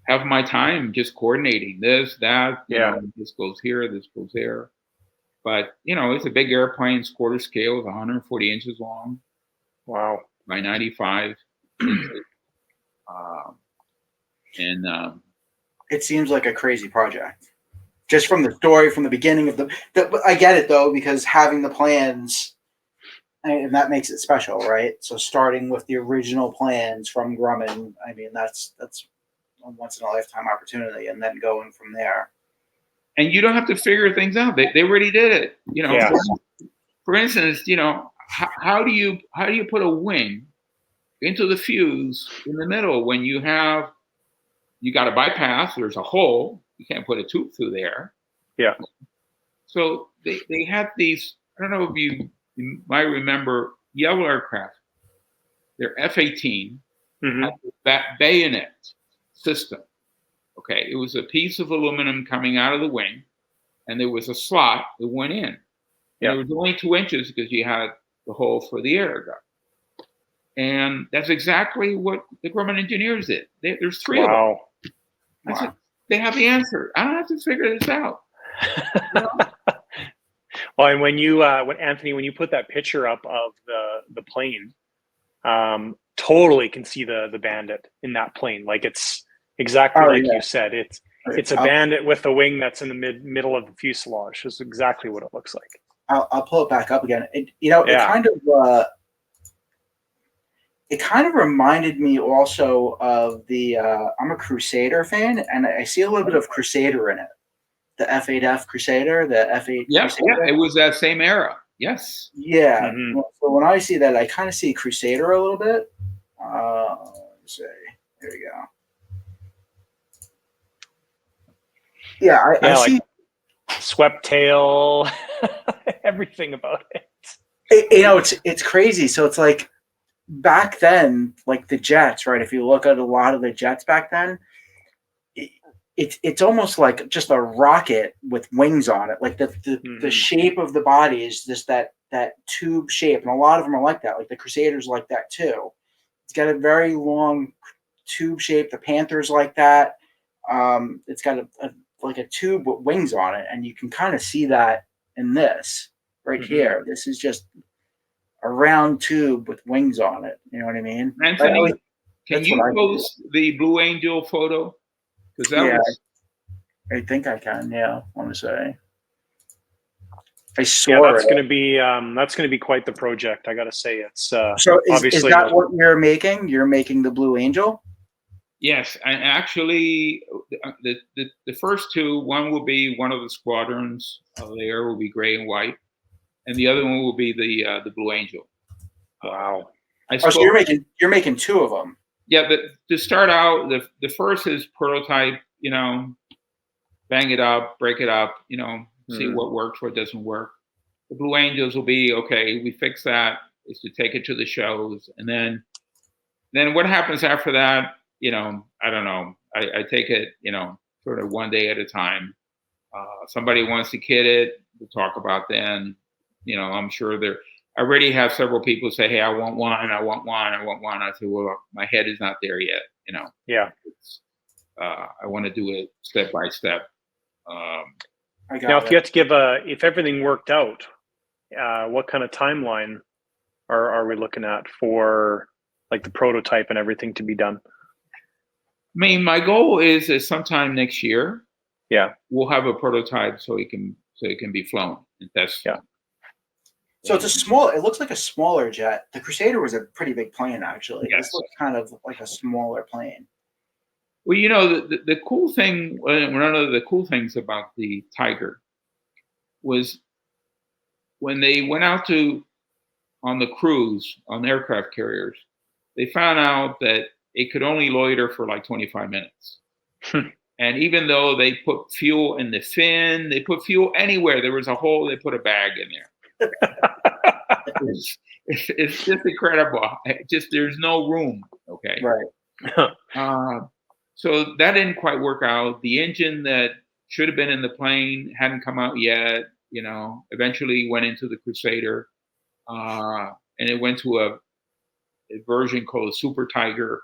[SPEAKER 3] half of my time just coordinating this, that. This goes here, this goes there. But it's a big airplane. It's quarter scale, it's 140 inches long.
[SPEAKER 1] Wow.
[SPEAKER 3] By 95 inches.
[SPEAKER 2] It seems like a crazy project. Just from the story, from the beginning of I get it though, because having the plans and that makes it special, right? So starting with the original plans from Grumman, I mean, that's a once in a lifetime opportunity, and then going from there.
[SPEAKER 3] And you don't have to figure things out. They already did it.
[SPEAKER 1] Yeah.
[SPEAKER 3] For instance, how do you put a wing into the fuse in the middle when you got a bypass? There's a hole. You can't put a tube through there.
[SPEAKER 1] Yeah.
[SPEAKER 3] So they had these. I don't know if you might remember yellow aircraft. They're F-18.
[SPEAKER 1] Mm-hmm.
[SPEAKER 3] That bayonet system. Okay, it was a piece of aluminum coming out of the wing, and there was a slot that went in.
[SPEAKER 1] Yeah.
[SPEAKER 3] And it was only 2 inches because you had the hole for the air duct. And that's exactly what the Grumman engineers did. There's 3 of them. I said, they have the answer. I don't have to figure this out.
[SPEAKER 1] Well, and when Anthony, when you put that picture up of the plane, totally can see the Bandit in that plane. Like it's exactly you said. It's a Bandit with a wing that's in the middle of the fuselage. Is exactly what it looks like.
[SPEAKER 2] I'll pull it back up again. It kind of reminded me also of the. I'm a Crusader fan, and I see a little bit of Crusader in it. The F8F Crusader, the F8.
[SPEAKER 3] Yeah,
[SPEAKER 2] Crusader.
[SPEAKER 3] It was that same era. Yes.
[SPEAKER 2] Yeah.
[SPEAKER 1] Mm-hmm.
[SPEAKER 2] So when I see that, I kind of see Crusader a little bit. Let's see. There we go. Yeah, I see.
[SPEAKER 1] Swept tail, everything about it.
[SPEAKER 2] It's crazy. So it's like back then, like the jets, right? If you look at a lot of the jets back then, it's almost like just a rocket with wings on it. Like the shape of the body is just that tube shape, and a lot of them are like that. Like the Crusaders like that too. It's got a very long tube shape. The Panthers like that. It's got like a tube with wings on it, and you can kind of see that in this right here. This is just a round tube with wings on it. You know what I mean?
[SPEAKER 3] Anthony, can you post the Blue Angel photo?
[SPEAKER 2] I think I can. Yeah, I want to say. I saw
[SPEAKER 1] that's going to be quite the project. I got to say, it's
[SPEAKER 2] so. Is that what you're making? You're making the Blue Angel?
[SPEAKER 3] Yes, and actually, the first 2, one will be one of the squadrons. There will be gray and white, and the other one will be the Blue Angel.
[SPEAKER 1] Wow!
[SPEAKER 2] So you're making 2 of them.
[SPEAKER 3] Yeah, but to start out, the first is prototype. Bang it up, break it up. See what works, what doesn't work. The Blue Angels will be okay. We fix that. Is to take it to the shows, and then what happens after that? I don't know. I take it, sort of one day at a time. Somebody wants to kit it, we'll talk about then. I'm sure I already have several people say, hey, I want one. I say, well, my head is not there yet,
[SPEAKER 1] Yeah.
[SPEAKER 3] I want to do it step by step.
[SPEAKER 1] Now, if you had to give if everything worked out, what kind of timeline are we looking at for like the prototype and everything to be done?
[SPEAKER 3] I mean, my goal is sometime next year.
[SPEAKER 1] Yeah,
[SPEAKER 3] we'll have a prototype so it can be flown and tested.
[SPEAKER 1] Yeah.
[SPEAKER 2] So it looks like a smaller jet. The Crusader was a pretty big plane, actually.
[SPEAKER 3] Yes.
[SPEAKER 2] This looks kind of like a smaller plane.
[SPEAKER 3] Well, the cool thing, one of the cool things about the Tiger was when they went out on the cruise on aircraft carriers, they found out that it could only loiter for like 25 minutes. And even though they put fuel in the fin, they put fuel anywhere. There was a hole, they put a bag in there. It's just incredible. There's no room. Okay.
[SPEAKER 2] Right.
[SPEAKER 3] So that didn't quite work out. The engine that should have been in the plane hadn't come out yet. Eventually went into the Crusader, and it went to a version called a Super Tiger,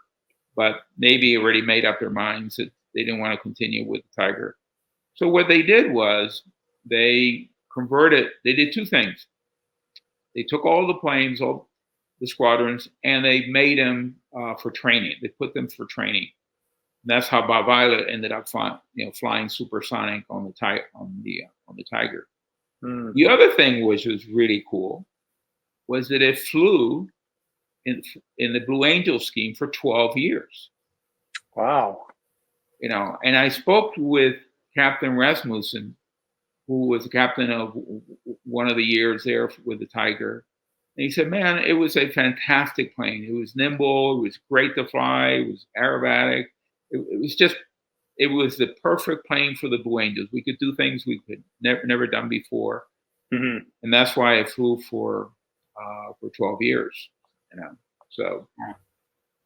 [SPEAKER 3] but Navy already made up their minds that they didn't want to continue with the Tiger. So what they did was they did 2 things. They took all the planes, all the squadrons, and they made them for training. They put them for training. And that's how Bob Violet ended up flying supersonic on the Tiger. The other thing which was really cool was that it flew in the Blue Angel scheme for 12 years.
[SPEAKER 1] Wow.
[SPEAKER 3] And I spoke with Captain Rasmussen, who was the captain of one of the years there with the Tiger. And he said, man, it was a fantastic plane. It was nimble. It was great to fly. It was aerobatic. It was the perfect plane for the Blue Angels. We could do things we could never done before.
[SPEAKER 1] Mm-hmm.
[SPEAKER 3] And that's why I flew for 12 years, So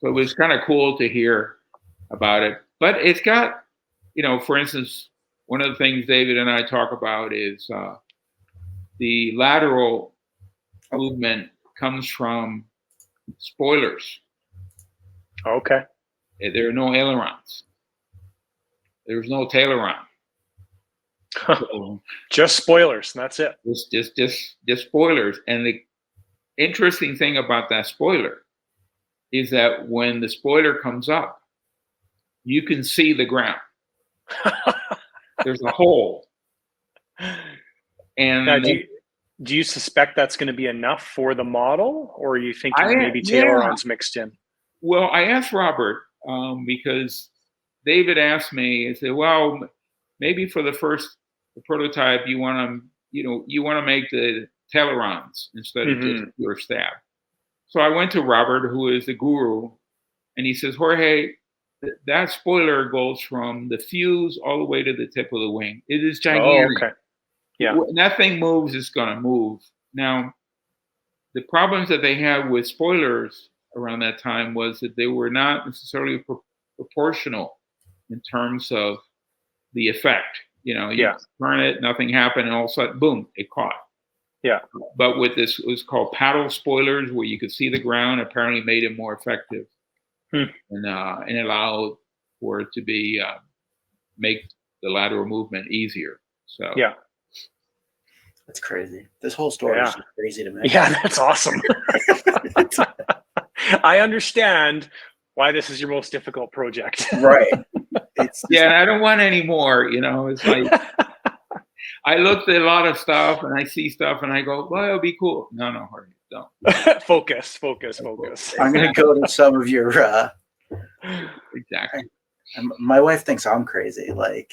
[SPEAKER 3] it was kind of cool to hear about it. But it's got, for instance, one of the things David and I talk about is the lateral movement comes from spoilers.
[SPEAKER 1] Okay.
[SPEAKER 3] There are no ailerons. There's no taileron. So
[SPEAKER 1] just spoilers, and that's it.
[SPEAKER 3] Just spoilers. And the interesting thing about that spoiler is that when the spoiler comes up, you can see the ground. There's a hole. And
[SPEAKER 1] now, do you suspect that's going to be enough for the model, or are you thinking maybe ailerons mixed in?
[SPEAKER 3] Well, I asked Robert because David asked me. He said, "Well, maybe for the first prototype, you want to make the ailerons instead of just pure stab." So I went to Robert, who is the guru, and he says, "Jorge, that spoiler goes from the fuse all the way to the tip of the wing. It is gigantic.
[SPEAKER 1] Oh, okay. Yeah.
[SPEAKER 3] When that thing moves, it's going to move." Now, the problems that they had with spoilers around that time was that they were not necessarily proportional in terms of the effect. You turn it, nothing happened, and all of a sudden, boom, it caught.
[SPEAKER 1] Yeah.
[SPEAKER 3] But with this, it was called paddle spoilers, where you could see the ground, apparently made it more effective. And allowed for it to be make the lateral movement easier. So
[SPEAKER 1] yeah,
[SPEAKER 2] that's crazy. This whole story is crazy to me.
[SPEAKER 1] Yeah, that's awesome. I understand why this is your most difficult project.
[SPEAKER 2] Right.
[SPEAKER 3] And I don't want any more. It's like I looked at a lot of stuff and I see stuff and I go, well, it'll be cool. No, Jorge, don't.
[SPEAKER 1] Focus.
[SPEAKER 2] I'm going to go to some of your.
[SPEAKER 3] Exactly.
[SPEAKER 2] My wife thinks I'm crazy. Like,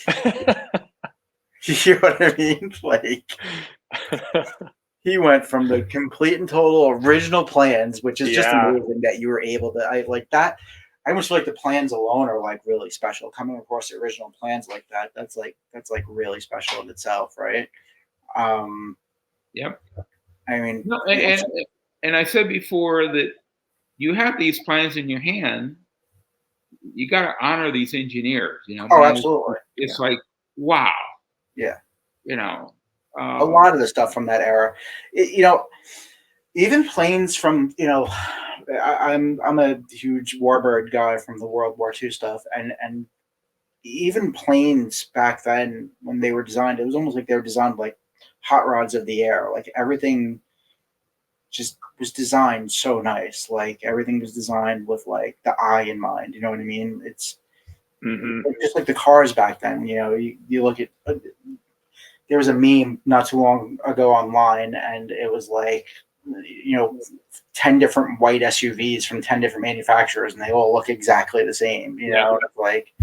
[SPEAKER 2] you know what I mean? Like, he went from the complete and total original plans, which is just amazing that you were able to. I like that. I almost feel like the plans alone are like really special. Coming across the original plans like that, that's like really special in itself, right?
[SPEAKER 3] Yep.
[SPEAKER 2] I mean,
[SPEAKER 3] no, and I said before that you have these plans in your hand. You got to honor these engineers.
[SPEAKER 2] Oh, absolutely.
[SPEAKER 3] It's like, wow.
[SPEAKER 2] Yeah.
[SPEAKER 3] A
[SPEAKER 2] lot of the stuff from that era, even planes from, I'm a huge Warbird guy from the World War II stuff, and even planes back then when they were designed, it was almost like they were designed like hot rods of the air. Like everything just was designed so nice. Like everything was designed with like the eye in mind. You know what I mean? It's just like the cars back then. You look at. There was a meme not too long ago online, and it was like, 10 different white SUVs from 10 different manufacturers, and they all look exactly the same. Like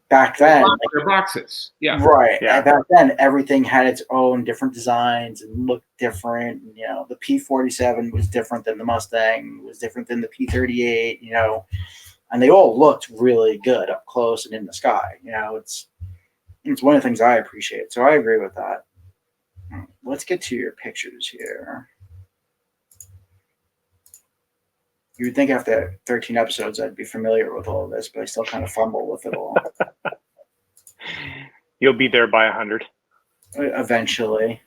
[SPEAKER 2] back then,
[SPEAKER 3] they're boxes. Yeah.
[SPEAKER 2] Right. Yeah. And back then, everything had its own different designs and looked different. And, the P-47 was different than the Mustang, was different than the P-38, and they all looked really good up close and in the sky. It's one of the things I appreciate. So I agree with that. Let's get to your pictures here. You would think after 13 episodes I'd be familiar with all of this, but I still kind of fumble with it all.
[SPEAKER 1] You'll be there by 100.
[SPEAKER 2] Eventually.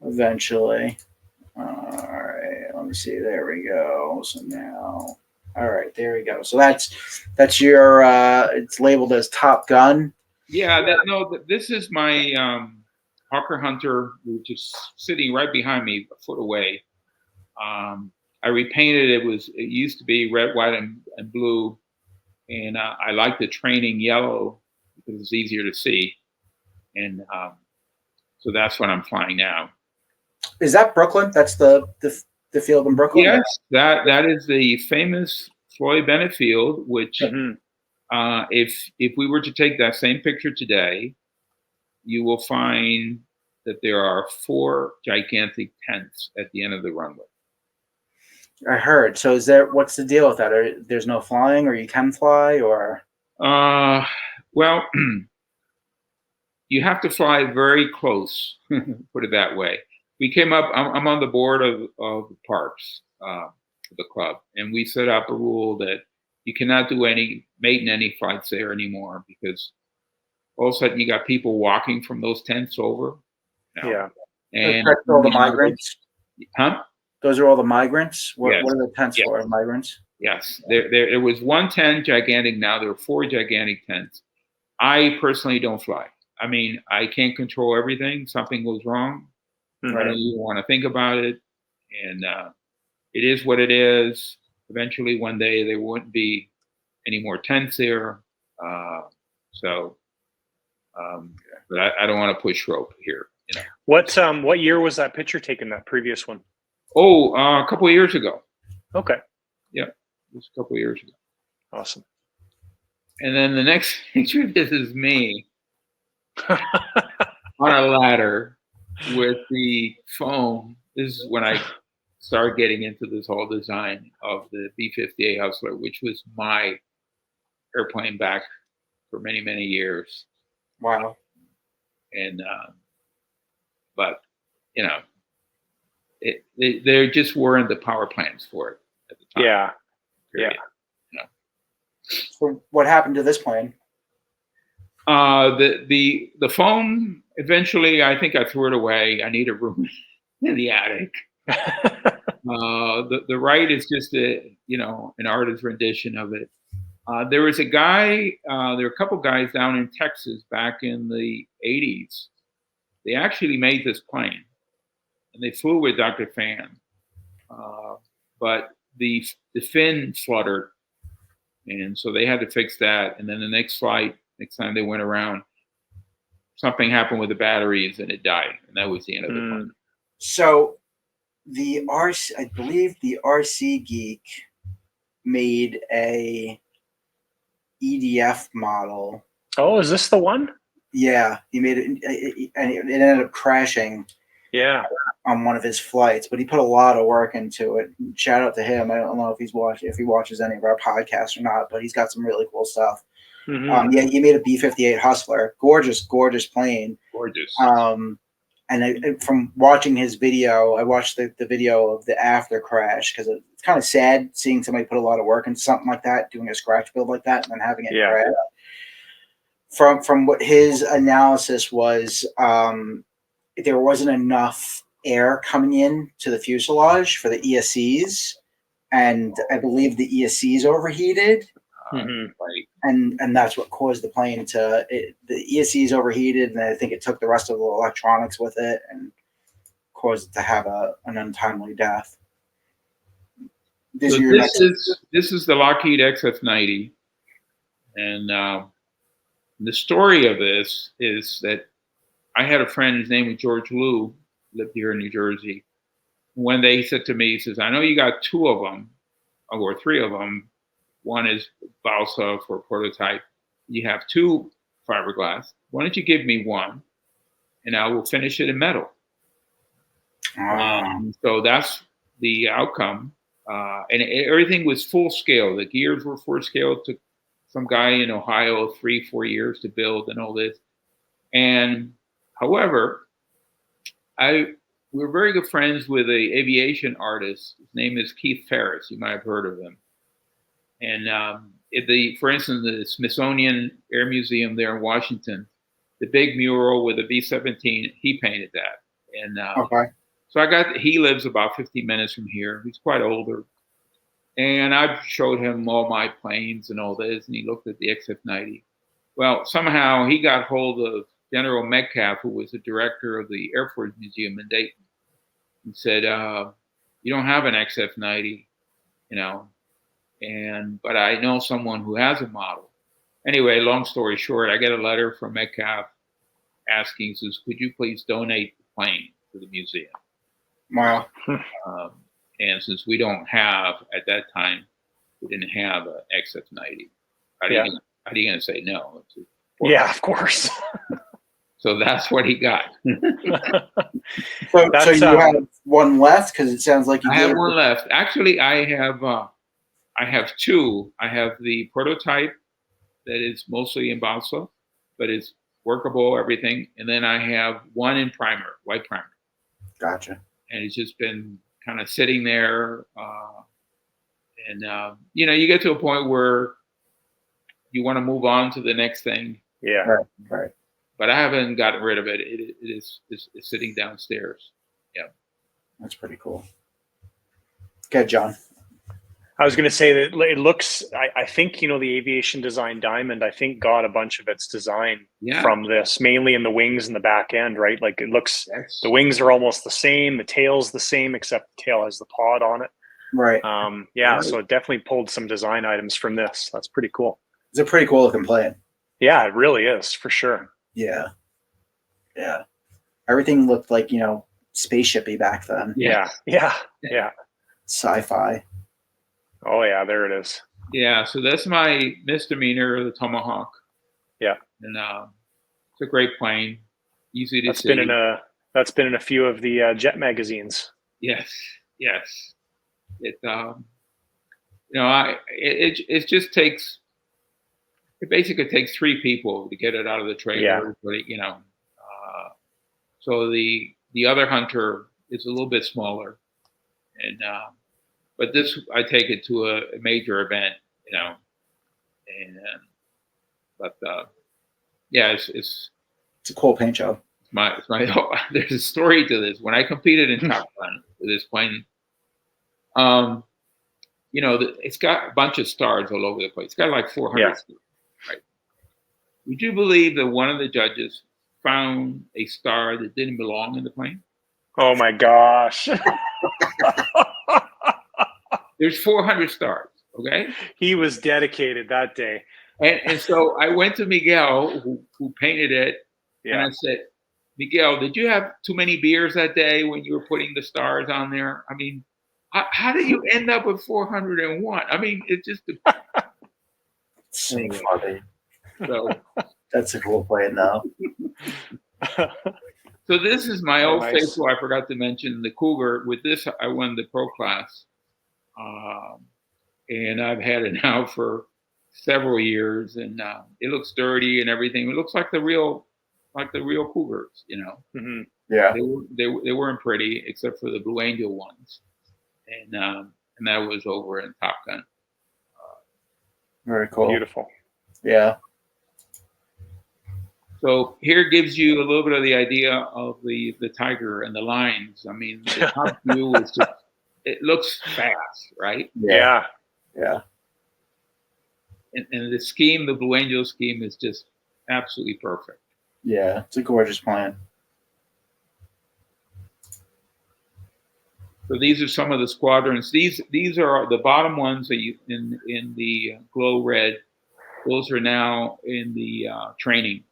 [SPEAKER 2] All right. Let me see. There we go. So now, all right, there we go. So that's your. It's labeled as Top Gun.
[SPEAKER 3] Yeah. This is my Hawker Hunter, which is sitting right behind me, a foot away. I repainted it. It used to be red, white, and blue, and I like the training yellow because it's easier to see, and so that's what I'm flying now.
[SPEAKER 2] Is that Brooklyn? That's the field in Brooklyn?
[SPEAKER 3] Yes, that is the famous Floyd Bennett Field, which if we were to take that same picture today, you will find that there are 4 gigantic tents at the end of the runway.
[SPEAKER 2] I heard. So what's the deal with that? There's no flying, or you can fly, or?
[SPEAKER 3] Well, you have to fly very close, put it that way. We came up, I'm on the board of the parks, the club, and we set up a rule that you cannot do any flights there anymore, because all of a sudden you got people walking from those tents over.
[SPEAKER 1] Yeah.
[SPEAKER 3] And
[SPEAKER 2] that's all the migrants?
[SPEAKER 3] Huh?
[SPEAKER 2] Those are all the migrants? What
[SPEAKER 3] Yes.
[SPEAKER 2] are the tents for, migrants?
[SPEAKER 3] Yes. There was one tent gigantic, now there are 4 gigantic tents. I personally don't fly. I mean, I can't control everything. Something goes wrong. I don't even want to think about it. And it is what it is. Eventually, one day, there wouldn't be any more tents there. But I don't want to push rope here. You know.
[SPEAKER 1] What year was that picture taken, that previous one?
[SPEAKER 3] Oh, a couple of years ago.
[SPEAKER 1] Okay.
[SPEAKER 3] Yeah, it was a couple of years ago.
[SPEAKER 1] Awesome.
[SPEAKER 3] And then the next picture, this is me on a ladder with the foam. This is when I started getting into this whole design of the B-58 Hustler, which was my airplane back for many, many years.
[SPEAKER 2] Wow.
[SPEAKER 3] And, but, you know, there just weren't the power plans for it at the time.
[SPEAKER 1] Yeah.
[SPEAKER 3] Period.
[SPEAKER 1] Yeah.
[SPEAKER 2] So what happened to this plane?
[SPEAKER 3] The foam, eventually, I think I threw it away. I need a room in the attic. The right is just an artist's rendition of it. There was a guy, there were a couple guys down in Texas back in the 80s. They actually made this plane, and they flew with Dr. Fan. But the fin fluttered, and so they had to fix that. And then the next time they went around, something happened with the batteries, and it died, and that was the end of the plane.
[SPEAKER 2] So I believe the RC Geek made a EDF model.
[SPEAKER 1] Oh, is this the one?
[SPEAKER 2] Yeah, he made it, and it ended up crashing.
[SPEAKER 1] Yeah,
[SPEAKER 2] on one of his flights, but he put a lot of work into it. Shout out to him. I don't know if he watches any of our podcasts or not, but he's got some really cool stuff. Yeah, he made a B-58 Hustler, gorgeous plane.
[SPEAKER 3] Gorgeous.
[SPEAKER 2] And from watching his video, I watched the video of the after crash, because it's kind of sad seeing somebody put a lot of work into something like that, doing a scratch build like that, and then having it crash. From what his analysis was, there wasn't enough air coming in to the fuselage for the ESCs, and I believe the ESCs overheated. And that's what caused the plane the ESCs overheated, and I think it took the rest of the electronics with it and caused it to have an untimely death. This
[SPEAKER 3] is the Lockheed XF-90, and the story of this is that I had a friend, his name was George Liu, lived here in New Jersey. One day he said to me, he says, I know you got 2 of them, or 3 of them. One is balsa for prototype. You have 2 fiberglass. Why don't you give me 1, and I will finish it in metal. So that's the outcome. And everything was full scale. The gears were full scale. It took some guy in Ohio 3-4 years to build and all this. And however, we're very good friends with an aviation artist. His name is Keith Ferris. You might have heard of him. And for instance, the Smithsonian Air Museum there in Washington, the big mural with the B-17, he painted that. And so he lives about 50 minutes from here. He's quite older. And I've showed him all my planes and all this, and he looked at the XF-90. Well, somehow he got hold of General Metcalf, who was the director of the Air Force Museum in Dayton, and said, you don't have an XF-90, but I know someone who has a model. Anyway, long story short, I get a letter from Metcalf asking, says, could you please donate the plane to the museum?
[SPEAKER 2] Wow.
[SPEAKER 3] And since we don't have, at that time, we didn't have an XF90. How are you going to say no?
[SPEAKER 1] Yeah, of course.
[SPEAKER 3] So that's what he got.
[SPEAKER 2] So you have one left, because it sounds like you
[SPEAKER 3] I have one left. Actually, I have two. I have the prototype that is mostly in balsa, but it's workable, everything. And then I have one in primer, white primer.
[SPEAKER 2] Gotcha.
[SPEAKER 3] And it's just been kind of sitting there. You get to a point where you want to move on to the next thing.
[SPEAKER 1] Yeah.
[SPEAKER 2] Right.
[SPEAKER 3] But I haven't gotten rid of it. It's sitting downstairs. Yeah.
[SPEAKER 2] That's pretty cool. Okay, John.
[SPEAKER 1] I was going to say that it looks, I think, the aviation design diamond, I think got a bunch of its design from this, mainly in the wings and the back end, right? Like it looks, the wings are almost the same. The tail's the same, except the tail has the pod on it.
[SPEAKER 2] Right.
[SPEAKER 1] Right. So it definitely pulled some design items from this. That's pretty cool.
[SPEAKER 2] It's a pretty cool looking plane. Yeah,
[SPEAKER 1] it really is, for sure.
[SPEAKER 2] Yeah. Everything looked like, spaceshipy back then.
[SPEAKER 1] Yeah.
[SPEAKER 2] Sci-fi.
[SPEAKER 1] Oh yeah, there it is.
[SPEAKER 3] Yeah, so that's my misdemeanor, the Tomahawk.
[SPEAKER 1] Yeah.
[SPEAKER 3] And it's a great plane, easy to see.
[SPEAKER 1] That's been in a few of the jet magazines.
[SPEAKER 3] Yes. It it just takes. It basically takes 3 people to get it out of the trailer.
[SPEAKER 1] Yeah.
[SPEAKER 3] So the other Hunter is a little bit smaller, and but this I take it to a major event, it's
[SPEAKER 2] a cool paint job.
[SPEAKER 3] It's my there's a story to this. When I competed in Top Gun with this plane, it's got a bunch of stars all over the place. It's got like 400 stars, right? Would you believe that one of the judges found a star that didn't belong in the plane?
[SPEAKER 1] Oh my gosh.
[SPEAKER 3] There's 400 stars, okay?
[SPEAKER 1] He was dedicated that day.
[SPEAKER 3] And so I went to Miguel, who painted it, and I said, Miguel, did you have too many beers that day when you were putting the stars on there? I mean, how did you end up with 401? I mean, it's just
[SPEAKER 2] so funny. So that's a cool plane, though.
[SPEAKER 3] So this is my old faithful. I forgot to mention the Cougar. With this, I won the pro class, and I've had it now for several years, and it looks dirty and everything. It looks like the real Cougars,
[SPEAKER 1] Mm-hmm.
[SPEAKER 2] Yeah.
[SPEAKER 3] They weren't pretty except for the Blue Angel ones, and that was over in Top Gun.
[SPEAKER 2] Very cool.
[SPEAKER 1] Beautiful.
[SPEAKER 2] Yeah.
[SPEAKER 3] So here gives you a little bit of the idea of the Tiger and the lines. I mean, the top view is just, it looks fast, right?
[SPEAKER 2] Yeah.
[SPEAKER 3] And the scheme, the Blue Angel scheme, is just absolutely perfect.
[SPEAKER 2] Yeah, it's a gorgeous plane.
[SPEAKER 3] So these are some of the squadrons. These are the bottom ones that you in the glow red. Those are now in the training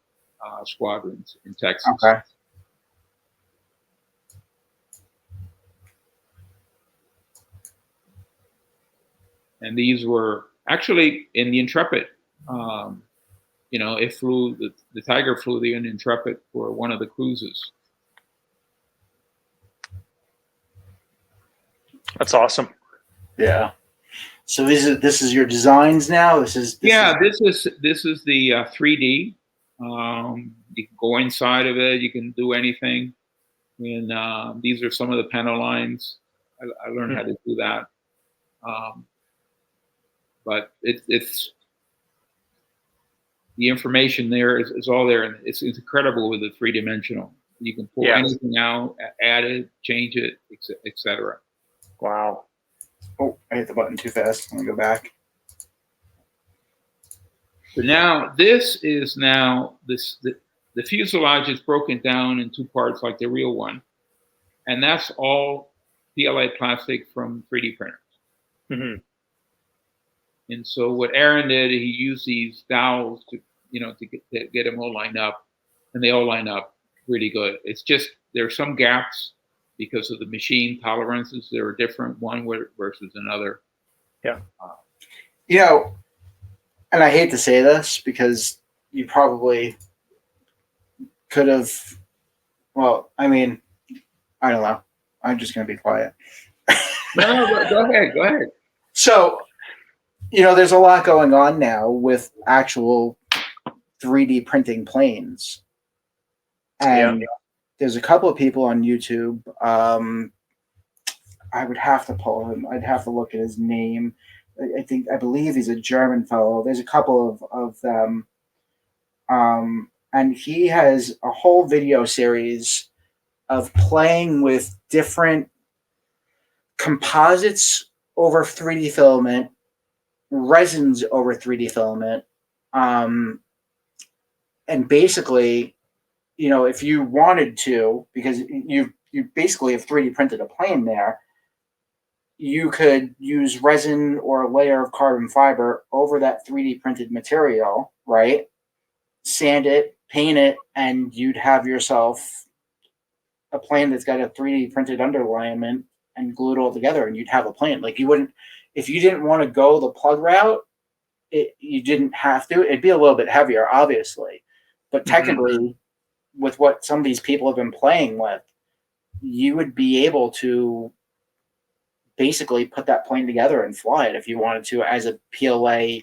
[SPEAKER 3] squadrons in Texas.
[SPEAKER 2] Okay.
[SPEAKER 3] And these were actually in the Intrepid. It flew the Tiger flew the Intrepid for one of the cruises.
[SPEAKER 1] That's awesome.
[SPEAKER 2] Yeah. So this is your designs now. This is the
[SPEAKER 3] 3D. You can go inside of it. You can do anything. And these are some of the panel lines. I learned how to do that. But it's the information there is all there, and it's incredible with the 3-dimensional. You can pull anything out, add it, change it, etc.
[SPEAKER 1] Wow.
[SPEAKER 2] Oh, I hit the button too fast. Let me go back.
[SPEAKER 3] So now this is the fuselage is broken down in 2 parts like the real one, and that's all PLA plastic from 3D printers.
[SPEAKER 1] Mm-hmm.
[SPEAKER 3] And so what Aaron did, he used these dowels to get them all lined up, and they all line up really good. It's just there's some gaps, because of the machine tolerances. They're different one versus another.
[SPEAKER 1] Yeah.
[SPEAKER 2] And I hate to say this because you probably could have. Well, I mean, I don't know. I'm just going to be quiet.
[SPEAKER 3] No, go ahead. Go ahead.
[SPEAKER 2] So, there's a lot going on now with actual 3D printing planes. And there's a couple of people on YouTube. I would have to pull him. I'd have to look at his name. I believe he's a German fellow. There's a couple of them. And he has a whole video series of playing with different composites over 3D filament, resins over 3D filament. And basically, if you wanted to, because you basically have 3D printed a plane there, you could use resin or a layer of carbon fiber over that 3D printed material, right? Sand it, paint it, and you'd have yourself a plane that's got a 3D printed underlayment and glue it all together, and you'd have a plane. Like, you wouldn't, if you didn't want to go the plug route, you didn't have to. It'd be a little bit heavier, obviously, but technically, with what some of these people have been playing with, you would be able to basically put that plane together and fly it if you wanted to as a PLA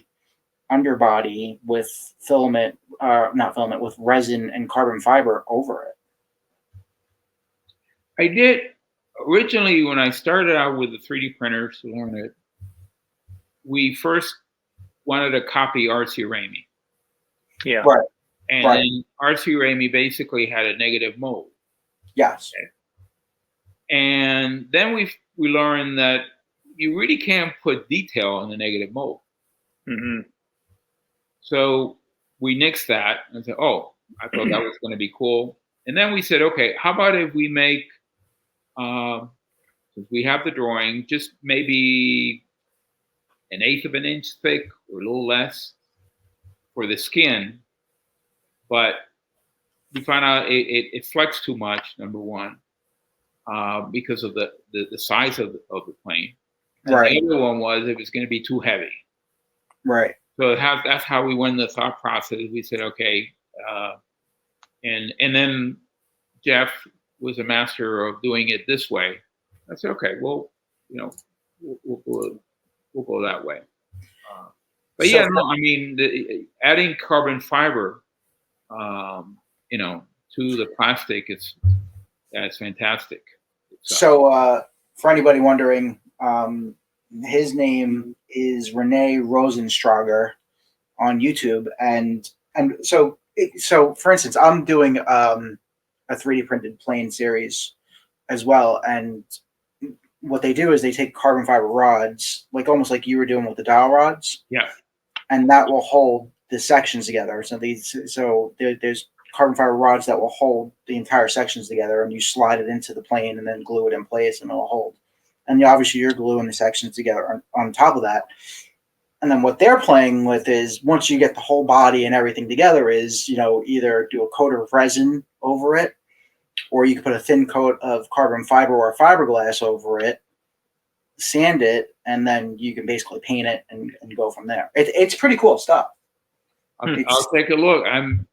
[SPEAKER 2] underbody with with resin and carbon fiber over it.
[SPEAKER 3] I did originally when I started out with the 3D printers to learn it. We first wanted to copy RC Ramey.
[SPEAKER 1] Yeah.
[SPEAKER 2] Right.
[SPEAKER 3] And then RC Ramey basically had a negative mold.
[SPEAKER 2] Yes.
[SPEAKER 3] Okay. And then we learned that you really can't put detail in the negative mold.
[SPEAKER 1] Mm-hmm.
[SPEAKER 3] So we nixed that and said, oh, I thought that was going to be cool. And then we said, okay, how about if we make, since we have the drawing, just maybe 1/8 of an inch thick or a little less for the skin. But we found out it flexed too much, number one, because of the size of the plane. And
[SPEAKER 2] Right.
[SPEAKER 3] the other one was it was going to be too heavy.
[SPEAKER 2] Right.
[SPEAKER 3] So that's how we went in the thought process. We said, okay, and then Jeff was a master of doing it this way. I said, okay, well, we'll go that way. But yeah, no, I mean, adding carbon fiber, to the plastic that's fantastic.
[SPEAKER 2] So for anybody wondering, his name is Rene Rosenstrager on YouTube, and so for instance, I'm doing a 3D printed plane series as well, and what they do is they take carbon fiber rods, like almost like you were doing with the dowel rods, and that will hold the sections together. So there's carbon fiber rods that will hold the entire sections together, and you slide it into the plane and then glue it in place, and it'll hold. And obviously, you're gluing the sections together on top of that. And then what they're playing with is, once you get the whole body and everything together, is either do a coat of resin over it, or you can put a thin coat of carbon fiber or fiberglass over it, sand it, and then you can basically paint it and go from there. It's pretty cool stuff.
[SPEAKER 3] I'll take a look. I'm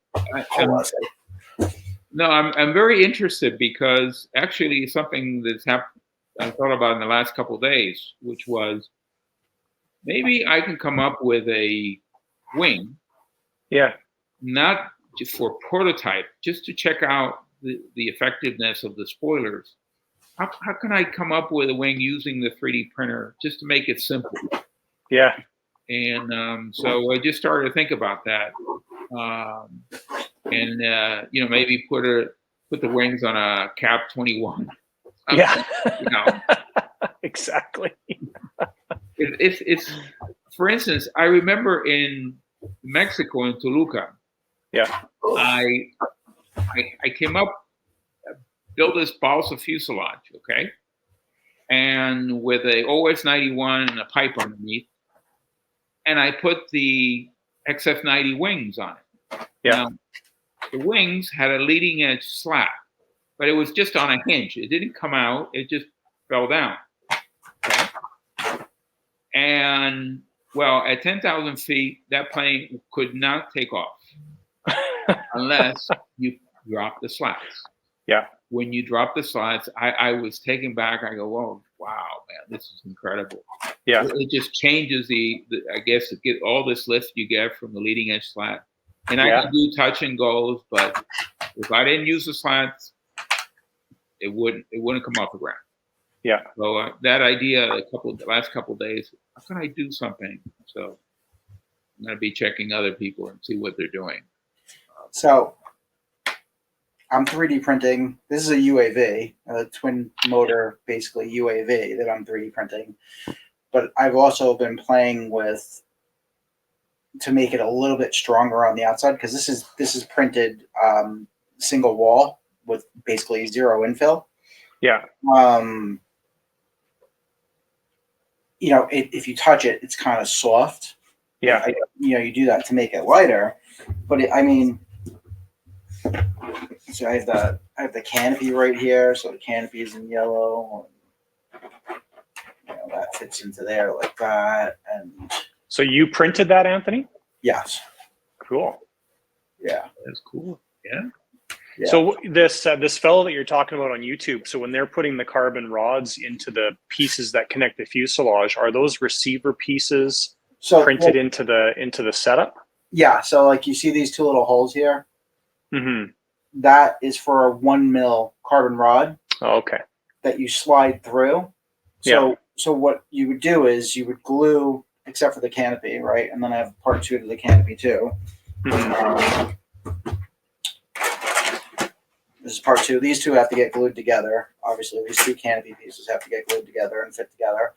[SPEAKER 3] very interested because actually something that's happened I thought about in the last couple of days, which was maybe I can come up with a wing.
[SPEAKER 1] Yeah.
[SPEAKER 3] Not just for prototype, just to check out the effectiveness of the spoilers. How can I come up with a wing using the 3D printer just to make it simple?
[SPEAKER 1] Yeah.
[SPEAKER 3] And so I just started to think about that. Maybe put the wings on a Cap 21.
[SPEAKER 1] Yeah. Exactly.
[SPEAKER 3] It's for instance, I remember in Mexico, in Toluca, I came up, built this balsa fuselage, okay, and with a OS-91 and a pipe underneath, and I put the XF-90 wings on it.
[SPEAKER 1] Yeah.
[SPEAKER 3] Now, the wings had a leading edge slat. but it was just on a hinge. It didn't come out. It just fell down. Okay? And well, at 10,000 feet, that plane could not take off unless you drop the slats.
[SPEAKER 1] Yeah.
[SPEAKER 3] When you drop the slats, I was taken back. I go, whoa, wow, man, this is incredible.
[SPEAKER 1] Yeah.
[SPEAKER 3] It just changes I guess, to get all this lift you get from the leading edge slat. And I can do touch and goes, but if I didn't use the slats, it wouldn't come off the ground.
[SPEAKER 1] Yeah.
[SPEAKER 3] So that idea, the last couple of days, how can I do something? So I'm going to be checking other people and see what they're doing.
[SPEAKER 2] So I'm 3D printing. This is a UAV, a twin motor, basically UAV that I'm 3D printing. But I've also been playing with to make it a little bit stronger on the outside, because this is printed single wall with basically zero infill.
[SPEAKER 1] Yeah.
[SPEAKER 2] You know, if you touch it, it's kind of soft.
[SPEAKER 1] Yeah.
[SPEAKER 2] You do that to make it lighter, but I mean, so I have the canopy right here. So the canopy is in yellow. That fits into there like that. And
[SPEAKER 1] so you printed that, Anthony?
[SPEAKER 2] Yes.
[SPEAKER 1] Cool.
[SPEAKER 2] Yeah.
[SPEAKER 3] That's cool. Yeah.
[SPEAKER 2] Yeah.
[SPEAKER 1] So this fellow that you're talking about on YouTube, so when they're putting the carbon rods into the pieces that connect the fuselage, are those receiver pieces printed into the setup?
[SPEAKER 2] Yeah. So like you see these two little holes here.
[SPEAKER 1] Mm-hmm.
[SPEAKER 2] That is for a 1 mil carbon rod.
[SPEAKER 1] Oh, okay. That
[SPEAKER 2] you slide through. So what you would do is you would glue, except for the canopy, right? And then I have part 2 to the canopy too. Mm-hmm. This is part 2. These two have to get glued together. Obviously, these 2 canopy pieces have to get glued together and fit together.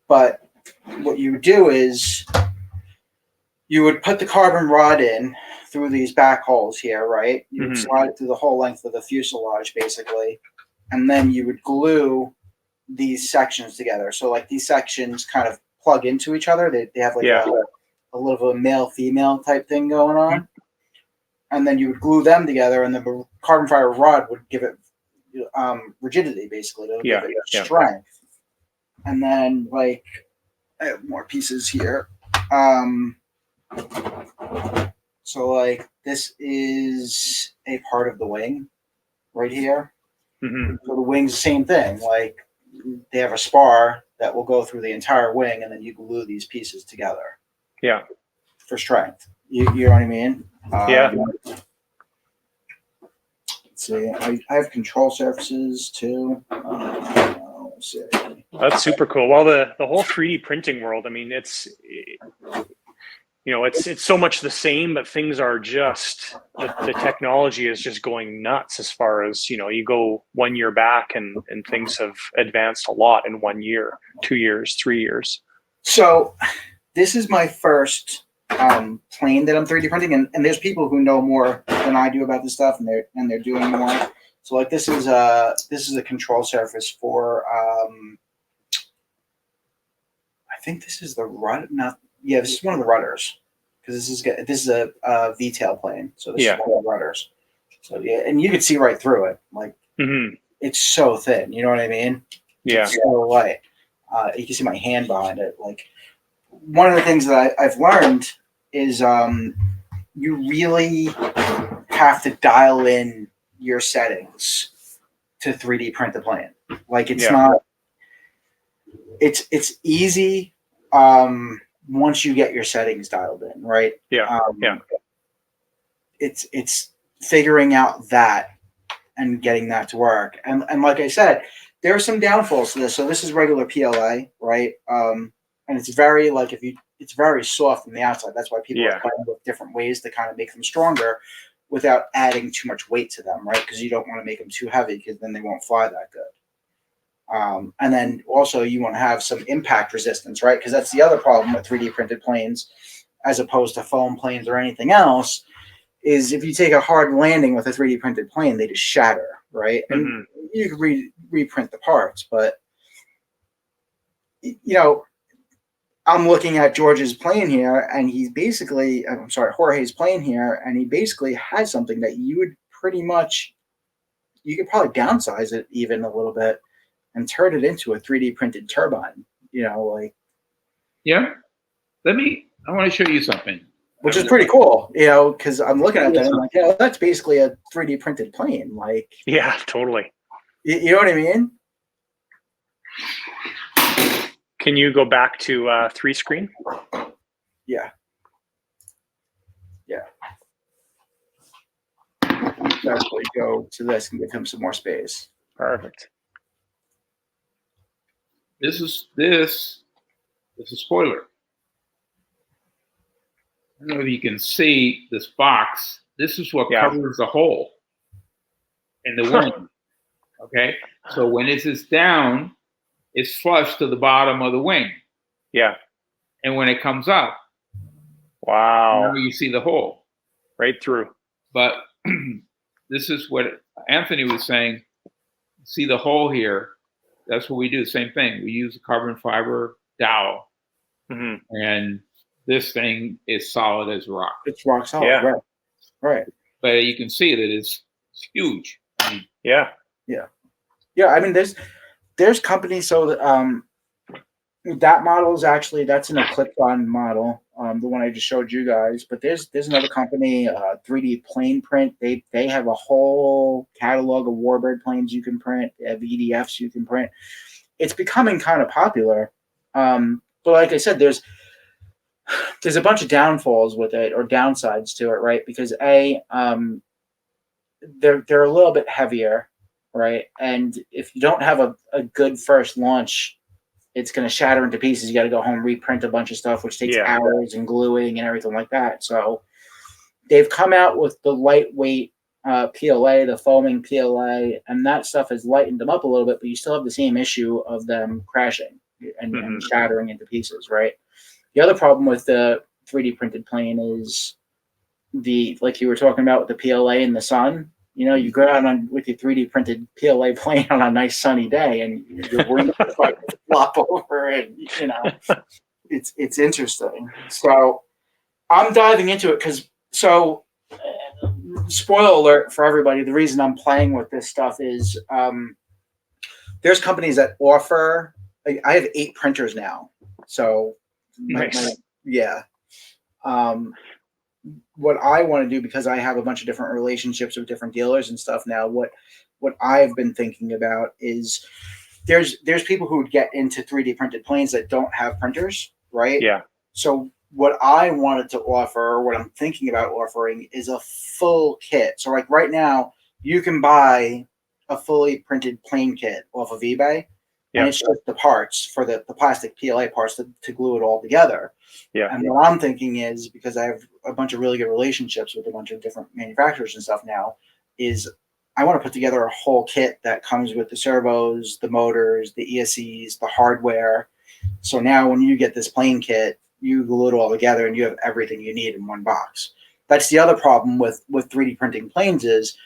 [SPEAKER 2] But what you would do is you would put the carbon rod in through these back holes here, right? You would slide it through the whole length of the fuselage, basically. And then you would glue these sections together. So, like, these sections kind of plug into each other. They have, like, a little bit of a male-female type thing going on. And then you would glue them together, and the carbon fiber rod would give it rigidity, basically. It'll give it strength. And then, like, I have more pieces here. So, like, this is a part of the wing right here. Mm-hmm. So the wing's the same thing. Like, they have a spar that will go through the entire wing, and then you glue these pieces together.
[SPEAKER 1] Yeah.
[SPEAKER 2] For strength. You know what I mean?
[SPEAKER 1] Yeah.
[SPEAKER 2] Let's see. I have control surfaces too. Let's see.
[SPEAKER 1] That's super cool. Well, the whole 3D printing world, I mean, it's so much the same, but things are just, the technology is just going nuts as far as, you go 1 year back and things have advanced a lot in 1 year, 2 years, 3 years.
[SPEAKER 2] So this is my first plane that I'm 3D printing, and there's people who know more than I do about this stuff, and they're doing more. So like this is a control surface for I think this is the rudder. This is one of the rudders, because this is a V-tail plane. So this is one of the rudders. So yeah, and you can see right through it. Like it's so thin. You know what I mean?
[SPEAKER 1] Yeah.
[SPEAKER 2] It's so light. You can see my hand behind it. Like, one of the things that I've learned is you really have to dial in your settings to 3D print the plane. Like, it's not. It's easy once you get your settings dialed in, right?
[SPEAKER 1] Yeah.
[SPEAKER 2] It's figuring out that and getting that to work. And like I said, there are some downfalls to this. So this is regular PLA, right? And it's very it's very soft from the outside. That's why people are playing with different ways to kind of make them stronger without adding too much weight to them, right? Because you don't want to make them too heavy, because then they won't fly that good. And then also you want to have some impact resistance, right? Because that's the other problem with 3D printed planes, as opposed to foam planes or anything else, is if you take a hard landing with a 3D printed plane, they just shatter, right? And you can reprint the parts, but I'm looking at George's plane here, and he's basically, Jorge's plane here, and he basically has something that you would pretty much you could probably downsize it even a little bit and turn it into a 3D printed turbine. Like
[SPEAKER 3] Yeah. I want to show you something.
[SPEAKER 2] Which is pretty cool, because I'm looking at that and I'm like, that's basically a 3D printed plane. Like,
[SPEAKER 1] yeah, totally.
[SPEAKER 2] You know what I mean?
[SPEAKER 1] Can you go back to 3 screen?
[SPEAKER 2] Yeah. Actually go to this and give him some more space.
[SPEAKER 1] Perfect.
[SPEAKER 3] This is a spoiler. I don't know if you can see this box. This is what covers the hole in the wing. Okay, so when this is down, it's flush to the bottom of the wing.
[SPEAKER 1] Yeah.
[SPEAKER 3] And when it comes up,
[SPEAKER 1] wow,
[SPEAKER 3] you see the hole
[SPEAKER 1] right through.
[SPEAKER 3] But this is what Anthony was saying. See the hole here? That's what we do. Same thing. We use a carbon fiber dowel, and this thing is solid as rock.
[SPEAKER 2] It's rock solid. Yeah. Right.
[SPEAKER 3] But you can see that it's huge.
[SPEAKER 1] Yeah.
[SPEAKER 2] I mean, there's companies. So that model is actually, that's an Eclipse-on model, the one I just showed you guys. But there's another company, 3D Plane Print. They have a whole catalog of Warbird planes you can print. They have EDFs you can print. It's becoming kind of popular. But like I said, there's a bunch of downfalls with it, or downsides to it, right? Because they're a little bit heavier, right? And if you don't have a good first launch, it's going to shatter into pieces. You got to go home, reprint a bunch of stuff, which takes hours and gluing and everything like that. So they've come out with the lightweight PLA, the foaming PLA, and that stuff has lightened them up a little bit, but you still have the same issue of them crashing and shattering into pieces, right? The other problem with the 3D printed plane is like you were talking about with the PLA in the sun. You go out with your 3D printed PLA plane on a nice sunny day, and your wings flop over, and it's interesting. So I'm diving into it because spoiler alert for everybody. The reason I'm playing with this stuff is there's companies that offer. I have 8 printers now, so
[SPEAKER 1] nice.
[SPEAKER 2] What I want to do, because I have a bunch of different relationships with different dealers and stuff now, what I've been thinking about is there's people who would get into 3D printed planes that don't have printers, right?
[SPEAKER 1] Yeah.
[SPEAKER 2] So what I wanted to offer, or what I'm thinking about offering, is a full kit. So like right now, you can buy a fully printed plane kit off of eBay. And it's just the parts for the plastic PLA parts to glue it all together. Yeah. And what I'm thinking is, because I have a bunch of really good relationships with a bunch of different manufacturers and stuff now, is I want to put together a whole kit that comes with the servos, the motors, the ESCs, the hardware. So now when you get this plane kit, you glue it all together and you have everything you need in one box. That's the other problem with 3D printing planes is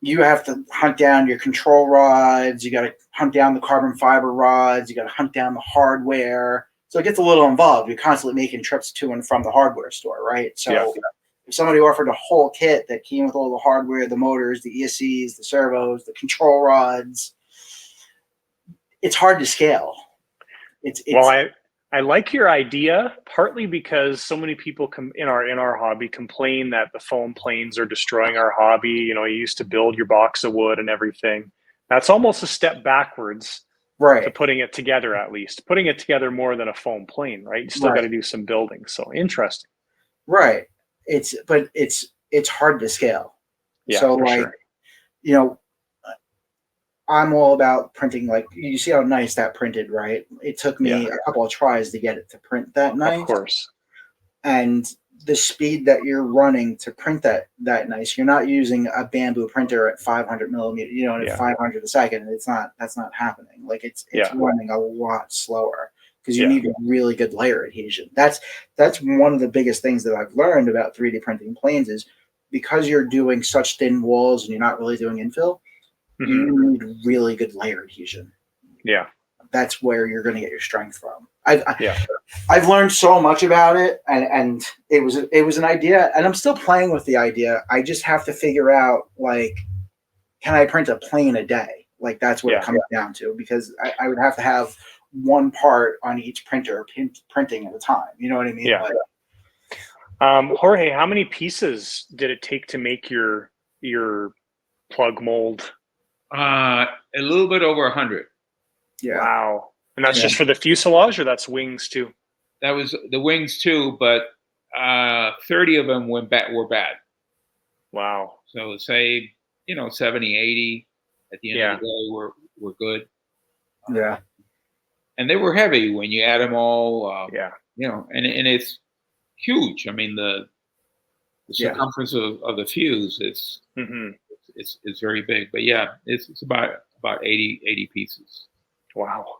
[SPEAKER 2] you have to hunt down your control rods. You got to hunt down the carbon fiber rods. You got to hunt down the hardware. So it gets a little involved. You're constantly making trips to and from the hardware store, right? So if somebody offered a whole kit that came with all the hardware, the motors, the ESCs, the servos, the control rods, it's hard to scale.
[SPEAKER 1] Well, I like your idea, partly because so many people in our hobby complain that the foam planes are destroying our hobby. You used to build your box of wood and everything. That's almost a step backwards,
[SPEAKER 2] right,
[SPEAKER 1] to putting it together. At least putting it together more than a foam plane, right? You still got to do some building. So interesting,
[SPEAKER 2] right? It's hard to scale.
[SPEAKER 1] Yeah,
[SPEAKER 2] so like
[SPEAKER 1] sure.
[SPEAKER 2] I'm all about printing. Like, you see how nice that printed, right? It took me a couple of tries to get it to print that nice.
[SPEAKER 1] Of course.
[SPEAKER 2] And the speed that you're running to print that nice, you're not using a bamboo printer at 500 millimeters, at 500 a second. That's not happening. Like it's running a lot slower because you need a really good layer adhesion. That's one of the biggest things that I've learned about 3D printing planes is because you're doing such thin walls and you're not really doing infill, you need really good layer adhesion.
[SPEAKER 1] Yeah.
[SPEAKER 2] That's where you're going to get your strength from. I've learned so much about it, and it was an idea, and I'm still playing with the idea. I just have to figure out, like, can I print a plane a day? Like that's what
[SPEAKER 1] Yeah.
[SPEAKER 2] it comes down to, because I would have to have one part on each printer printing at a time. You know what I mean?
[SPEAKER 1] Yeah.
[SPEAKER 2] Like,
[SPEAKER 1] Jorge, how many pieces did it take to make your plug mold?
[SPEAKER 3] A little bit over 100.
[SPEAKER 2] yeah.
[SPEAKER 1] Wow. And that's
[SPEAKER 2] Yeah.
[SPEAKER 1] just for the fuselage, or that's wings too?
[SPEAKER 3] That was the wings too, but 30 of them were bad.
[SPEAKER 1] Wow.
[SPEAKER 3] So say, 70, 80 at the end of the day were good.
[SPEAKER 2] Yeah.
[SPEAKER 3] And they were heavy when you add them all.
[SPEAKER 1] Yeah.
[SPEAKER 3] And it's huge. I mean, the circumference of the fuse is it's very big. But yeah, it's about 80 pieces.
[SPEAKER 1] Wow.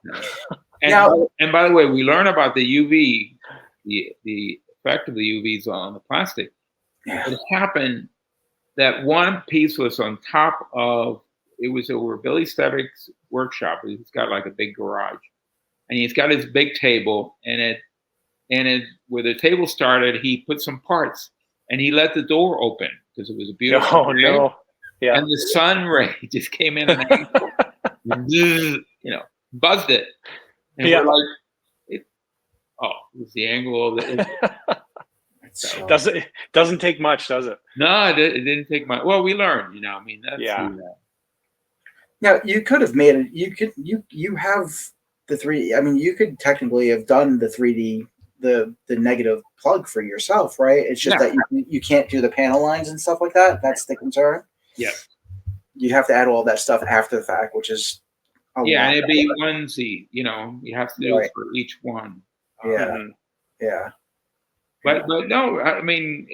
[SPEAKER 3] And by the way, we learn about the UV, the effect of the UVs on the plastic.
[SPEAKER 2] Yeah.
[SPEAKER 3] It happened that one piece was on top of, it was over Billy Stevick's workshop. He's got like a big garage, and he's got his big table, and where the table started, he put some parts, and he let the door open because it was a beautiful day.
[SPEAKER 1] No. Yeah.
[SPEAKER 3] And the sun ray just came in and buzzed it. And we're like, it was the angle of it.
[SPEAKER 1] Doesn't take much, does it?
[SPEAKER 3] No, it didn't take much. Well, we learned, I mean, that's
[SPEAKER 2] Now you could have made it. You have the 3D. I mean, you could technically have done the 3D, the negative plug for yourself, right? It's just that you can't do the panel lines and stuff like that. That's the concern.
[SPEAKER 3] Yeah.
[SPEAKER 2] You'd have to add all that stuff after the fact, which is
[SPEAKER 3] and it'd be onesie. You have to do it for each one.
[SPEAKER 2] Yeah.
[SPEAKER 3] But no, I mean,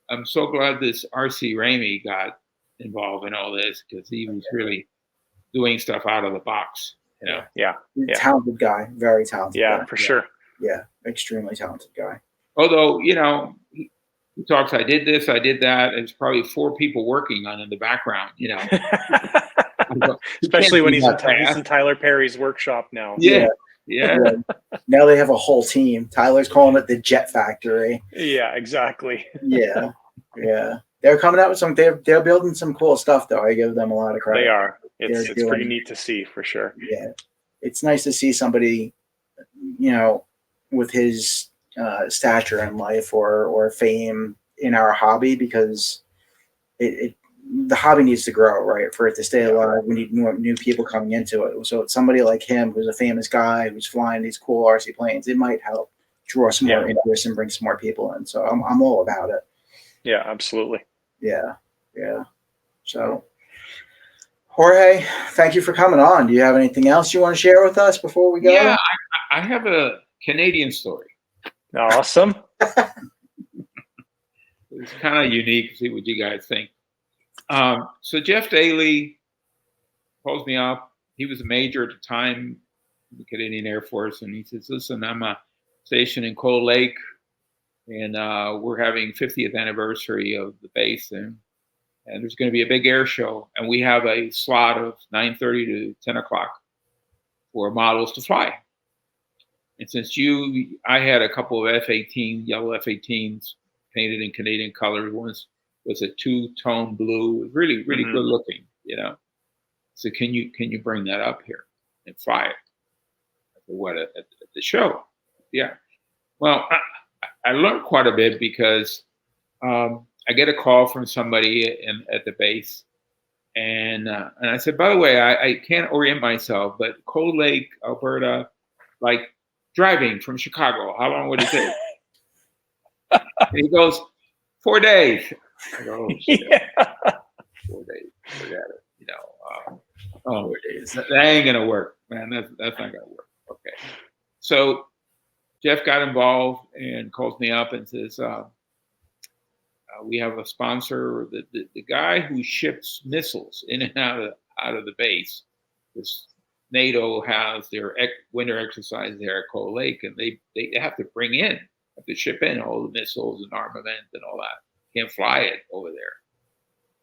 [SPEAKER 3] I'm so glad this R.C. Ramey got involved in all this, because he was really doing stuff out of the box.
[SPEAKER 1] Yeah.
[SPEAKER 2] Talented guy, very talented.
[SPEAKER 1] Yeah,
[SPEAKER 2] guy.
[SPEAKER 1] for sure.
[SPEAKER 2] Yeah, extremely talented guy.
[SPEAKER 3] Although, he talks, I did this, I did that. There's probably 4 people working on in the background,
[SPEAKER 1] Especially when he's in Tyler Perry's workshop now.
[SPEAKER 3] Yeah.
[SPEAKER 2] Now they have a whole team. Tyler's calling it the Jet Factory.
[SPEAKER 1] Yeah, exactly.
[SPEAKER 2] Yeah. They're coming out with they're building some cool stuff, though. I give them a lot of credit.
[SPEAKER 1] They are. It's pretty neat to see, for sure.
[SPEAKER 2] Yeah. It's nice to see somebody, with his stature in life or fame in our hobby, because the hobby needs to grow, right? For it to stay alive, we need new people coming into it. So it's somebody like him, who's a famous guy, who's flying these cool RC planes. It might help draw some more interest and bring some more people in. So I'm all about it.
[SPEAKER 1] Yeah, absolutely.
[SPEAKER 2] Yeah. So, Jorge, thank you for coming on. Do you have anything else you want to share with us before we go?
[SPEAKER 3] Yeah, I have a Canadian story.
[SPEAKER 1] Awesome.
[SPEAKER 3] It's kind of unique. See what you guys think. So Jeff Daly calls me up. He was a major at the time, the Canadian Air Force, and he says, "Listen, I'm stationed in Cold Lake, and we're having 50th anniversary of the base, and there's going to be a big air show, and we have a slot of 9:30 to 10 o'clock for models to fly. And since I had a couple of F-18, yellow F-18s painted in Canadian colors. One was a 2-tone blue, it was really, really good looking, So can you bring that up here and fly it? I said, at the show? Yeah. Well, I learned quite a bit, because I get a call from somebody at the base, and I said, by the way, I can't orient myself, but Cold Lake, Alberta, like driving from Chicago, how long would it take? And he goes, 4 days. I go, oh, shit. 4 days, forget it. 4 days. That ain't gonna work, man. That's not gonna work. Okay. So Jeff got involved and calls me up and says, we have a sponsor, the guy who ships missiles in and out of the base. This NATO has their winter exercise there at Cold Lake, and they have to ship in all the missiles and armament and all that. Can't fly it over there.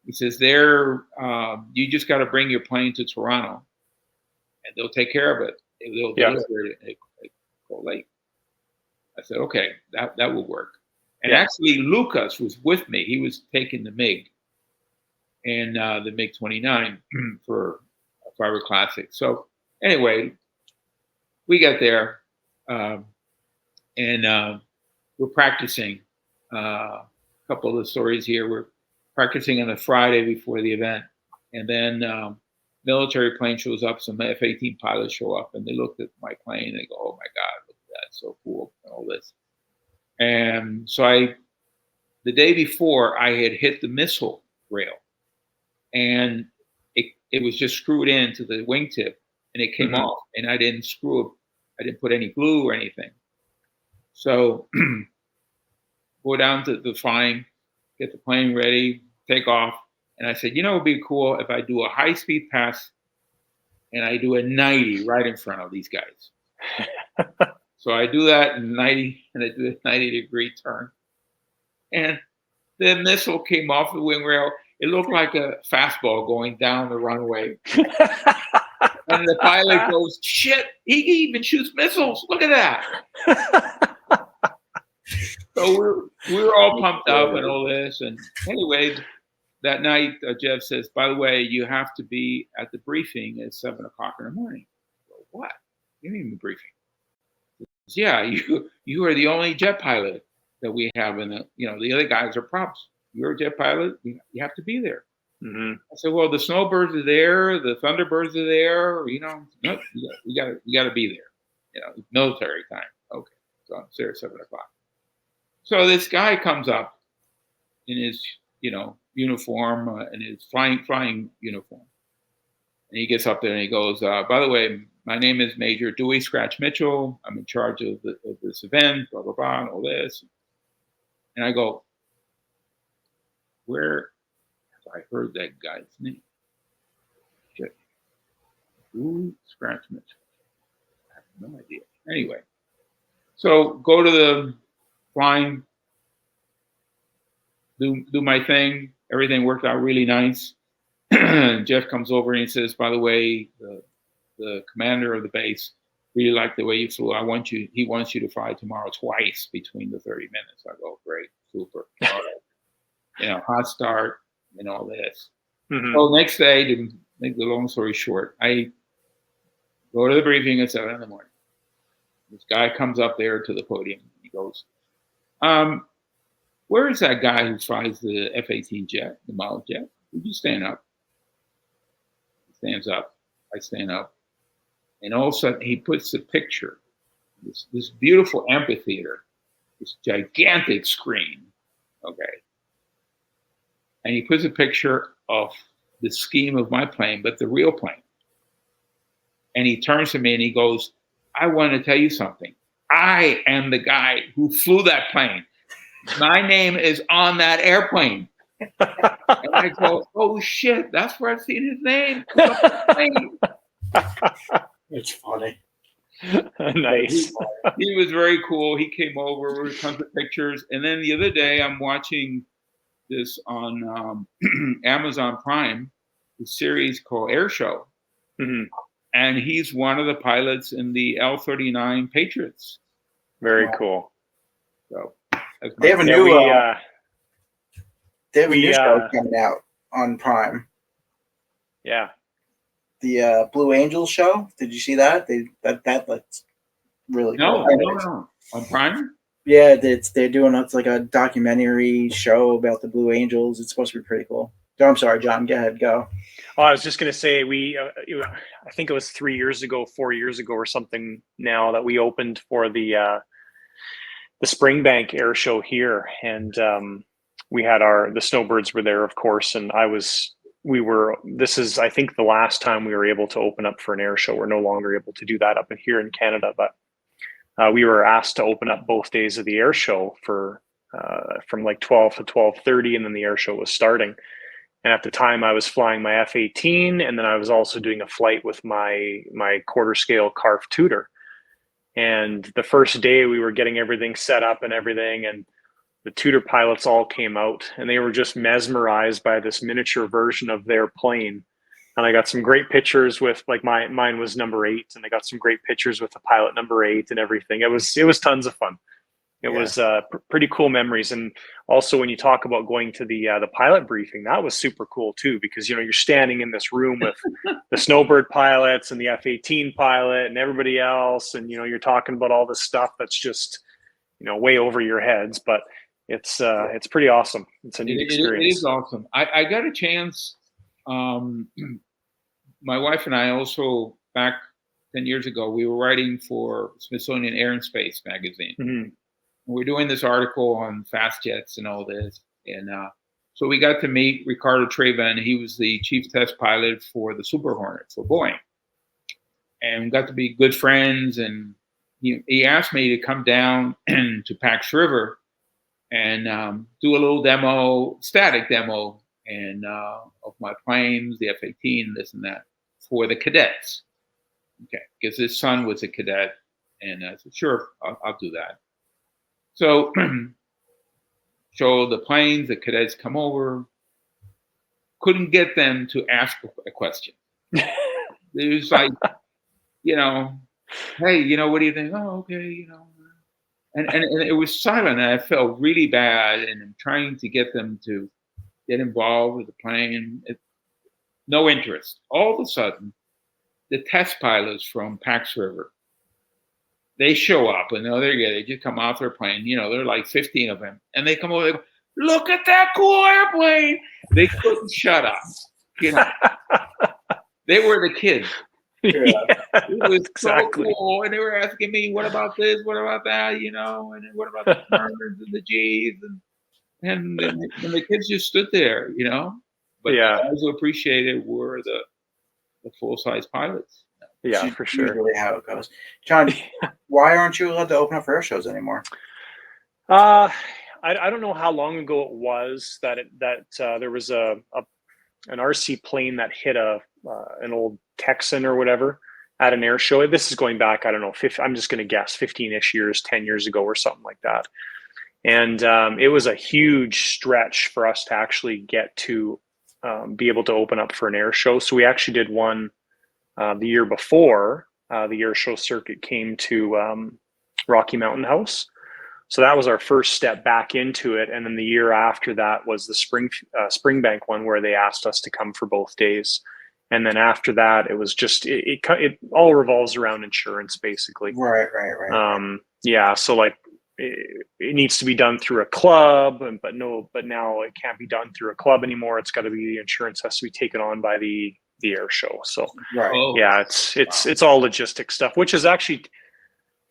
[SPEAKER 3] He says, you just got to bring your plane to Toronto, and they'll take care of it. They'll deliver it at Cold Lake. I said, okay, that will work. And actually, Lucas was with me. He was taking the MiG. and the MiG-29 for a Fiber Classic. So anyway, we got there, and we're practicing. A couple of the stories here. We're practicing on the Friday before the event, and then military plane shows up. Some F-18 pilots show up, and they look at my plane and they go, "Oh my God, look at that! It's so cool!" and all this. And so the day before, I had hit the missile rail, and it was just screwed into the wingtip, and it came off, and I didn't screw it. I didn't put any glue or anything. So go down to the flying, get the plane ready, take off. And I said, it'd be cool if I do a high-speed pass and I do a 90 right in front of these guys. So I do that in 90, and I do a 90-degree turn. And the missile came off the wing rail. It looked like a fastball going down the runway. And the pilot goes, "Shit, he even shoots missiles. Look at that." So we're all pumped up and all this. And anyway, that night, Jeff says, "By the way, you have to be at the briefing at 7 o'clock in the morning." I go, "What? You mean the briefing?" He says, "Yeah, you are the only jet pilot that we have in the other guys are props. You're a jet pilot. You have to be there." I said, "Well, the Snowbirds are there, the Thunderbirds are there. Nope, we got to be there. Military time." Okay, so I'm there at 7 o'clock. So this guy comes up in his uniform, in his flying uniform, and he gets up there and he goes, "By the way, my name is Major Dewey Scratch Mitchell. I'm in charge of this event, blah blah blah, and all this." And I go, "Where have I heard that guy's name?" Shit. Dewey Scratch Mitchell. I have no idea. Anyway, so go to the flying, do my thing. Everything worked out really nice. Jeff comes over and he says, "By the way, the commander of the base really liked the way you flew. He wants you to fly tomorrow twice between the 30 minutes. I go, "Great, super." All right. Hot start and all this. So next day, to make the long story short, I go to the briefing at 7 in the morning. This guy comes up there to the podium. He goes, "Where is that guy who flies the F-18 jet, the model jet? Would you stand up?" He stands up. I stand up. And all of a sudden, he puts a picture, this beautiful amphitheater, this gigantic screen, okay? And he puts a picture of the scheme of my plane, but the real plane. And he turns to me and he goes, "I want to tell you something. I am the guy who flew that plane. My name is on that airplane." And I go, "Oh shit, that's where I've seen his name."
[SPEAKER 2] It's funny.
[SPEAKER 1] Nice.
[SPEAKER 3] He was very cool. He came over with tons of pictures. And then the other day, I'm watching this on Amazon Prime, a series called Airshow. And he's one of the pilots in the L-39 Patriots.
[SPEAKER 1] Very cool.
[SPEAKER 3] So
[SPEAKER 2] they have a new show coming out on Prime.
[SPEAKER 1] Yeah.
[SPEAKER 2] The Blue Angels show. Did you see that? That's really cool.
[SPEAKER 3] No. On Prime?
[SPEAKER 2] Yeah, they're doing it's like a documentary show about the Blue Angels. It's supposed to be pretty cool. I'm sorry, John. Go ahead. Go.
[SPEAKER 1] Oh, I was just going to say I think it was 4 years ago or something now that we opened for the Springbank Air Show here, and we had the Snowbirds were there, of course, and this is, I think, the last time we were able to open up for an air show. We're no longer able to do that up here in Canada, but we were asked to open up both days of the air show from like 12 to 12:30, and then the air show was starting. And at the time, I was flying my F-18, and then I was also doing a flight with my quarter scale Carf Tudor. And the first day, we were getting everything set up and everything, and the Tudor pilots all came out, and they were just mesmerized by this miniature version of their plane. And I got some great pictures with, like, mine was number 8, and I got some great pictures with the pilot number 8 and everything. It was tons of fun. It was pretty cool memories. And also when you talk about going to the pilot briefing, that was super cool too, because, you're standing in this room with the Snowbird pilots and the F-18 pilot and everybody else. And, you're talking about all this stuff that's just, way over your heads, but it's pretty awesome. It's a neat experience.
[SPEAKER 3] It is awesome. I got a chance. My wife and I also, back 10 years ago, we were writing for Smithsonian Air and Space magazine.
[SPEAKER 1] Mm-hmm.
[SPEAKER 3] We're doing this article on fast jets and all this. And so we got to meet Ricardo Trevan. He was the chief test pilot for the Super Hornet for Boeing. And we got to be good friends. And he asked me to come down to Pax River and do a little demo, static demo, and of my planes, the F-18, this and that, for the cadets. Okay, because his son was a cadet. And I said, sure, I'll do that. So, show the planes, the cadets come over. Couldn't get them to ask a question. It was like, hey, what do you think? Oh, okay, And it was silent, and I felt really bad. And I'm trying to get them to get involved with the plane. No interest. All of a sudden, the test pilots from Pax River, they show up, and they just come off their plane. There are like 15 of them, and they come over. They go, look at that cool airplane! They couldn't shut up. They were the kids.
[SPEAKER 1] Yeah,
[SPEAKER 3] it was
[SPEAKER 1] exactly.
[SPEAKER 3] So cool, and they were asking me, "What about this? What about that?" And then what about the turns and the G's, and the kids just stood there, But the guys who appreciated were the full size pilots.
[SPEAKER 1] Yeah, for sure.
[SPEAKER 2] Usually how it goes. John, why aren't you allowed to open up for air shows anymore?
[SPEAKER 1] I don't know how long ago it was that there was an RC plane that hit an old Texan or whatever at an air show. This is going back, I don't know, I'm just going to guess 15-ish years, 10 years ago or something like that. And it was a huge stretch for us to actually get to be able to open up for an air show. So we actually did one the year before the air show circuit came to Rocky Mountain House. So that was our first step back into it. And then the year after that was the Springbank one, where they asked us to come for both days. And then after that, it was just, it all revolves around insurance, basically.
[SPEAKER 2] Right.
[SPEAKER 1] Yeah. So like it needs to be done through a club, but now it can't be done through a club anymore. It's got to be, the insurance has to be taken on by the air show. So yeah, it's all logistic stuff, which is actually,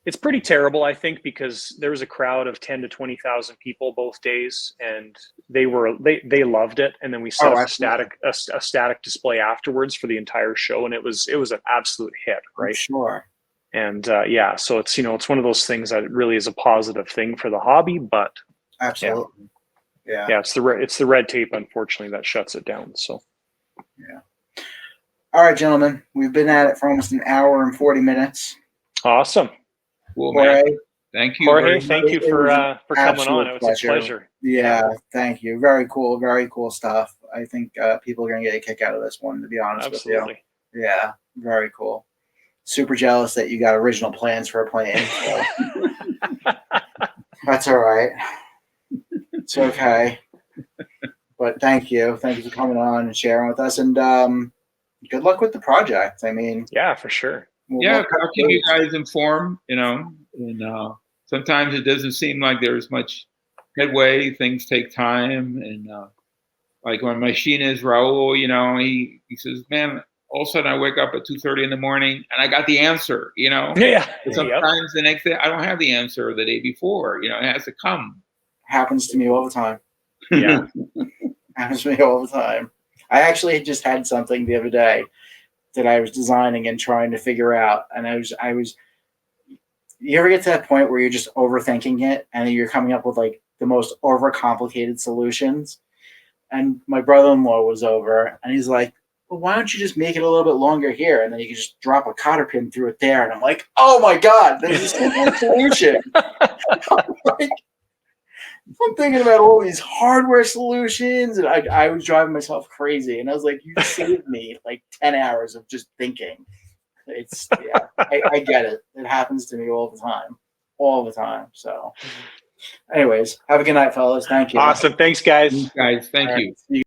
[SPEAKER 1] it's pretty terrible, I think, because there was a crowd of 10 to 20,000 people both days, and they loved it. And then we set up a static display afterwards for the entire show, and it was an absolute hit, right?
[SPEAKER 2] Sure.
[SPEAKER 1] And so it's it's one of those things that really is a positive thing for the hobby, but
[SPEAKER 2] absolutely, yeah,
[SPEAKER 1] it's the red tape, unfortunately, that shuts it down. So
[SPEAKER 2] yeah. All right, gentlemen, we've been at it for almost an hour and 40 minutes.
[SPEAKER 1] Awesome.
[SPEAKER 3] Cool, man. Thank you,
[SPEAKER 1] Jorge. Thank you for coming on. It was a pleasure.
[SPEAKER 2] Yeah, thank you. Very cool stuff. I think people are gonna get a kick out of this one, to be honest with you. Yeah, very cool. Super jealous that you got original plans for a plane. So. That's all right. It's okay. But thank you for coming on and sharing with us, and good luck with the project. I mean,
[SPEAKER 1] yeah, for sure.
[SPEAKER 3] I'll keep you guys informed, and sometimes it doesn't seem like there's much headway. Things take time. And like when machinist Raul, he says, man, all of a sudden I wake up at 2:30 in the morning and I got the answer,
[SPEAKER 1] Yeah.
[SPEAKER 3] But sometimes the next day I don't have the answer the day before, it has to come.
[SPEAKER 2] Happens to me all the time.
[SPEAKER 1] Yeah.
[SPEAKER 2] Happens to me all the time. I actually just had something the other day that I was designing and trying to figure out. And I was, you ever get to that point where you're just overthinking it and you're coming up with like the most overcomplicated solutions? And my brother-in-law was over and he's like, well, why don't you just make it a little bit longer here? And then you can just drop a cotter pin through it there. And I'm like, oh my God, there's a simple solution. I'm thinking about all these hardware solutions, and I was driving myself crazy. And I was like, you saved me like 10 hours of just thinking. I get it. It happens to me all the time. So Anyways, have a good night, fellas. Thank you.
[SPEAKER 1] Awesome. Thanks, guys.
[SPEAKER 3] Guys, thank
[SPEAKER 2] All
[SPEAKER 3] you.
[SPEAKER 2] right.